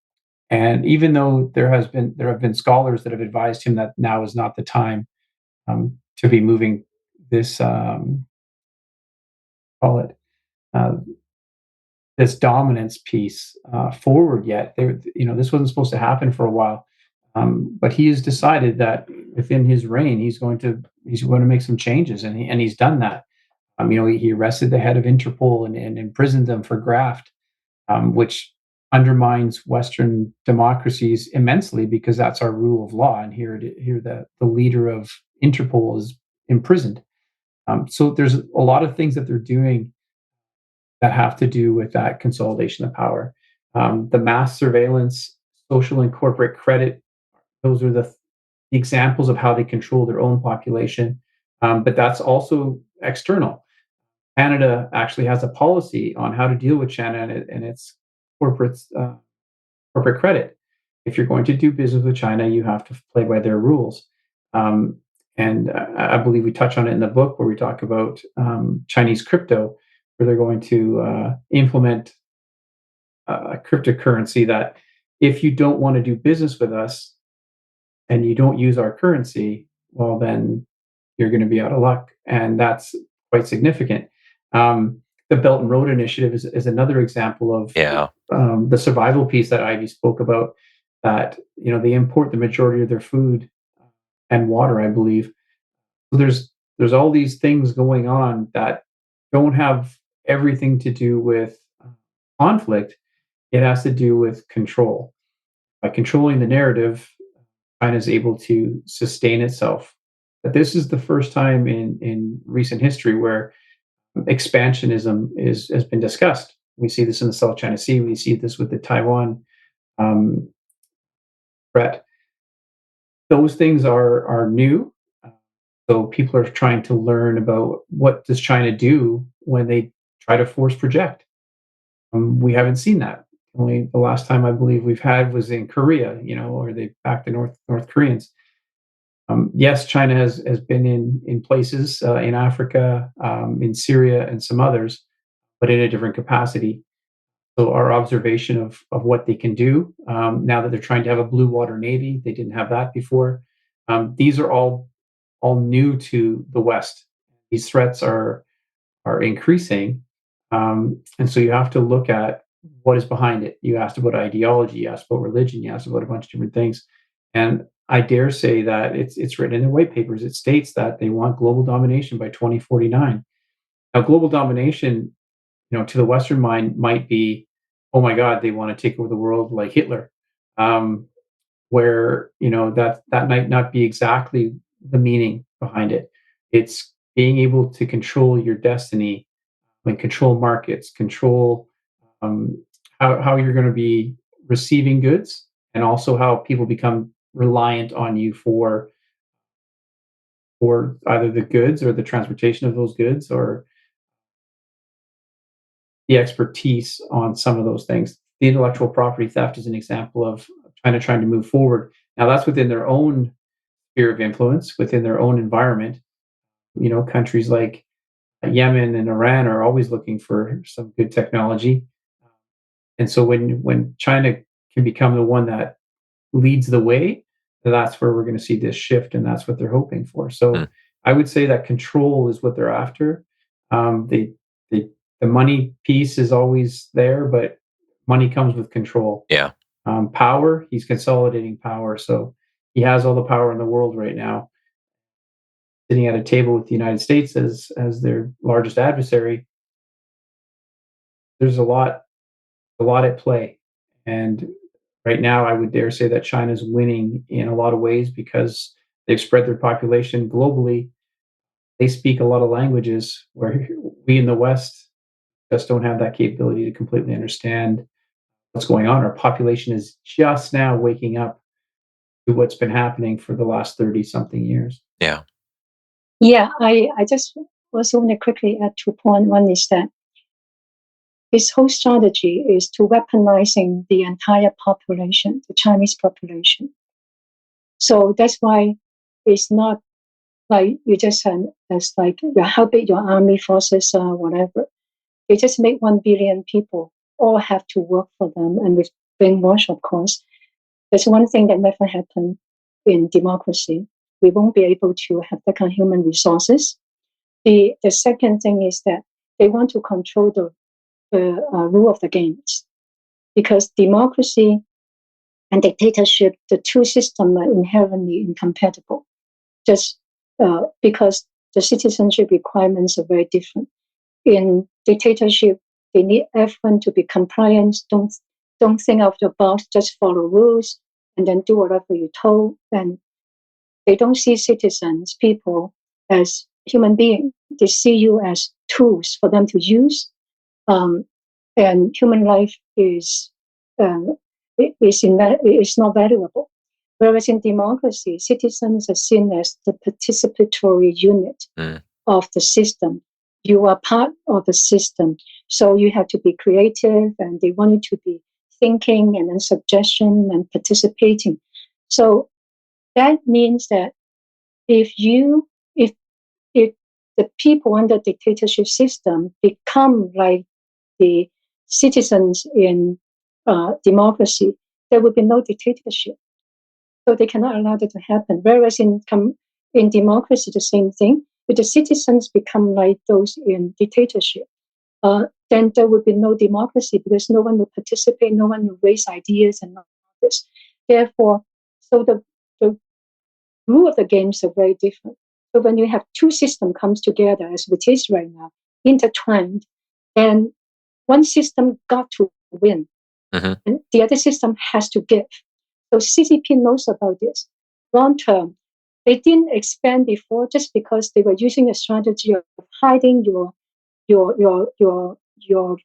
and even though there have been scholars that have advised him that now is not the time to be moving this call it uh, this dominance piece forward yet. There, this wasn't supposed to happen for a while, but he has decided that within his reign, he's going to make some changes, and he's done that. He arrested the head of Interpol and imprisoned them for graft, which undermines Western democracies immensely because that's our rule of law. And here the leader of Interpol is imprisoned. So there's a lot of things that they're doing that have to do with that consolidation of power. The mass surveillance, social and corporate credit, those are the examples of how they control their own population. But that's also external. Canada actually has a policy on how to deal with China and its corporate corporate credit. If you're going to do business with China, you have to play by their rules. And I believe we touch on it in the book where we talk about Chinese crypto, where they're going to implement a cryptocurrency that if you don't want to do business with us and you don't use our currency, well, then you're going to be out of luck. And that's quite significant. The Belt and Road Initiative is another example of yeah, the survival piece that Ivy spoke about, that they import the majority of their food and water, I believe. So there's all these things going on that don't have everything to do with conflict. It has to do with control. By controlling the narrative, China is able to sustain itself. But this is the first time in recent history where expansionism has been discussed. We see this in the South China Sea. We see this with the Taiwan um, threat. Those things are new. So people are trying to learn about what does China do when they try to force project. We haven't seen that. Only the last time I believe we've had was in Korea, or they backed the North Koreans. Yes, China has been in places in Africa, in Syria, and some others, but in a different capacity. So our observation of what they can do now that they're trying to have a blue water navy, they didn't have that before. These are all new to the West. These threats are increasing, and so you have to look at what is behind it. You asked about ideology, you asked about religion, you asked about a bunch of different things, and I dare say that it's written in their white papers. It states that they want global domination by 2049. Now, global domination, to the Western mind, might be, oh my God, they want to take over the world like Hitler, where that might not be exactly the meaning behind it. It's being able to control your destiny and control markets, control um, how you're going to be receiving goods, and also how people become reliant on you for either the goods or the transportation of those goods or the expertise on some of those things. The intellectual property theft is an example of China trying to move forward. Now that's within their own sphere of influence, within their own environment. Countries like Yemen and Iran are always looking for some good technology. And so when China can become the one that leads the way, that's where we're going to see this shift, and that's what they're hoping for. hmm, So I would say that control is what they're after. They the money piece is always there, but money comes with control. yeah. Power, he's consolidating power, so he has all the power in the world right now. sitting at a table with the United States as their largest adversary, there's a lot at play. And right now, I would dare say that China's winning in a lot of ways because they've spread their population globally. They speak a lot of languages where we in the West just don't have that capability to completely understand what's going on. Our population is just now waking up to what's been happening for the last 30 something years. Yeah. Yeah, I just also want to quickly add 2 points. One is that his whole strategy is to weaponizing the entire population, the Chinese population. So that's why it's not like you just said, as like how big your army forces are, whatever. They just make 1 billion people all have to work for them, and with brainwash, of course. There's one thing that never happened in democracy. We won't be able to have that kind of human resources. The second thing is that they want to control the rule of the games, because democracy and dictatorship, the two systems are inherently incompatible, just because the citizenship requirements are very different. In dictatorship, they need everyone to be compliant. Don't think out of the box. Just follow rules and then do whatever you're told. And they don't see citizens, people, as human beings. They see you as tools for them to use. And human life is not valuable. Whereas in democracy, citizens are seen as the participatory unit of the system. You are part of the system. So you have to be creative, and they want you to be thinking and then suggestion and participating. So that means that if the people under dictatorship system become like the citizens in democracy, there will be no dictatorship. So they cannot allow that to happen. Whereas in democracy, the same thing. If the citizens become like those in dictatorship, then there will be no democracy, because no one will participate, no one will raise ideas and all this. Therefore, so the rule of the games are very different. So when you have two systems comes together, as it is right now, intertwined, then one system got to win, and the other system has to give. So C.C.P knows about this. Long term, they didn't expand before just because they were using a strategy of hiding your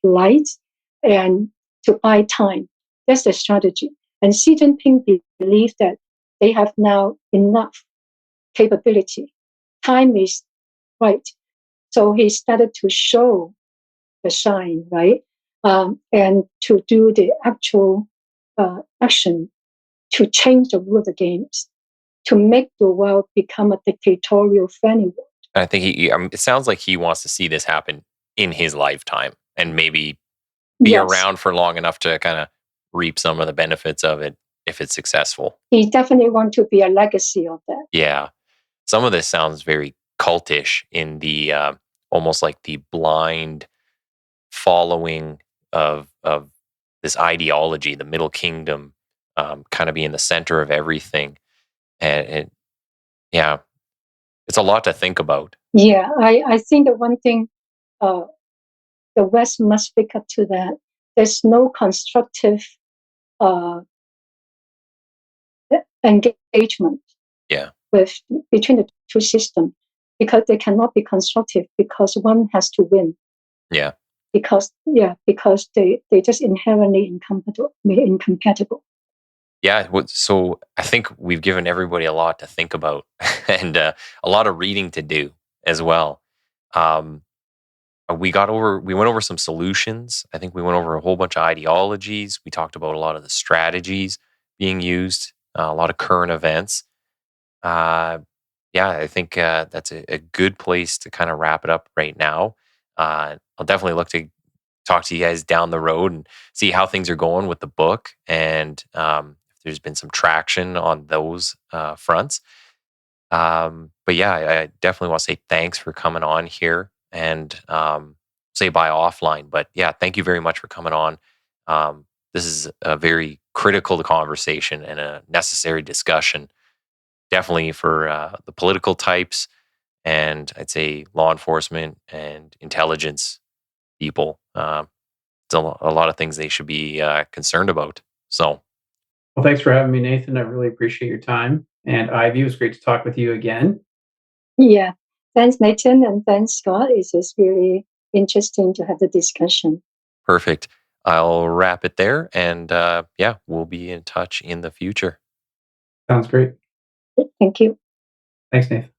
light and to buy time. That's the strategy. And Xi Jinping believed that they have now enough capability. Time is right. So he started to show the sign, right? And to do the actual action to change the rule of the games, to make the world become a dictatorial friendly world. I think it sounds like he wants to see this happen in his lifetime and maybe be around for long enough to kind of reap some of the benefits of it if it's successful. He definitely wants to be a legacy of that. Yeah. Some of this sounds very cultish in the almost like the blind following of this ideology, the Middle Kingdom, kind of being the center of everything. And yeah, it's a lot to think about. Yeah, I think the one thing the West must pick up to that, there's no constructive engagement between the two systems, because they cannot be constructive, because one has to win. Yeah. Because they just inherently incompatible. Yeah, so I think we've given everybody a lot to think about and a lot of reading to do as well. We went over some solutions. I think we went over a whole bunch of ideologies. We talked about a lot of the strategies being used, a lot of current events. Yeah, I think that's a good place to kind of wrap it up right now. I'll definitely look to talk to you guys down the road and see how things are going with the book, and if there's been some traction on those fronts. But yeah, I definitely want to say thanks for coming on here, and say bye offline. But yeah, thank you very much for coming on. This is a very critical conversation and a necessary discussion, definitely for the political types and I'd say law enforcement and intelligence people. It's a lot of things they should be concerned about. So, Well, thanks for having me, Nathan. I really appreciate your time. And Ivy, it was great to talk with you again. Yeah. Thanks, Nathan, and thanks, Scott. It's just really interesting to have the discussion. perfect. I'll wrap it there, and yeah, we'll be in touch in the future. Sounds great. Thank you. Thanks, Nathan.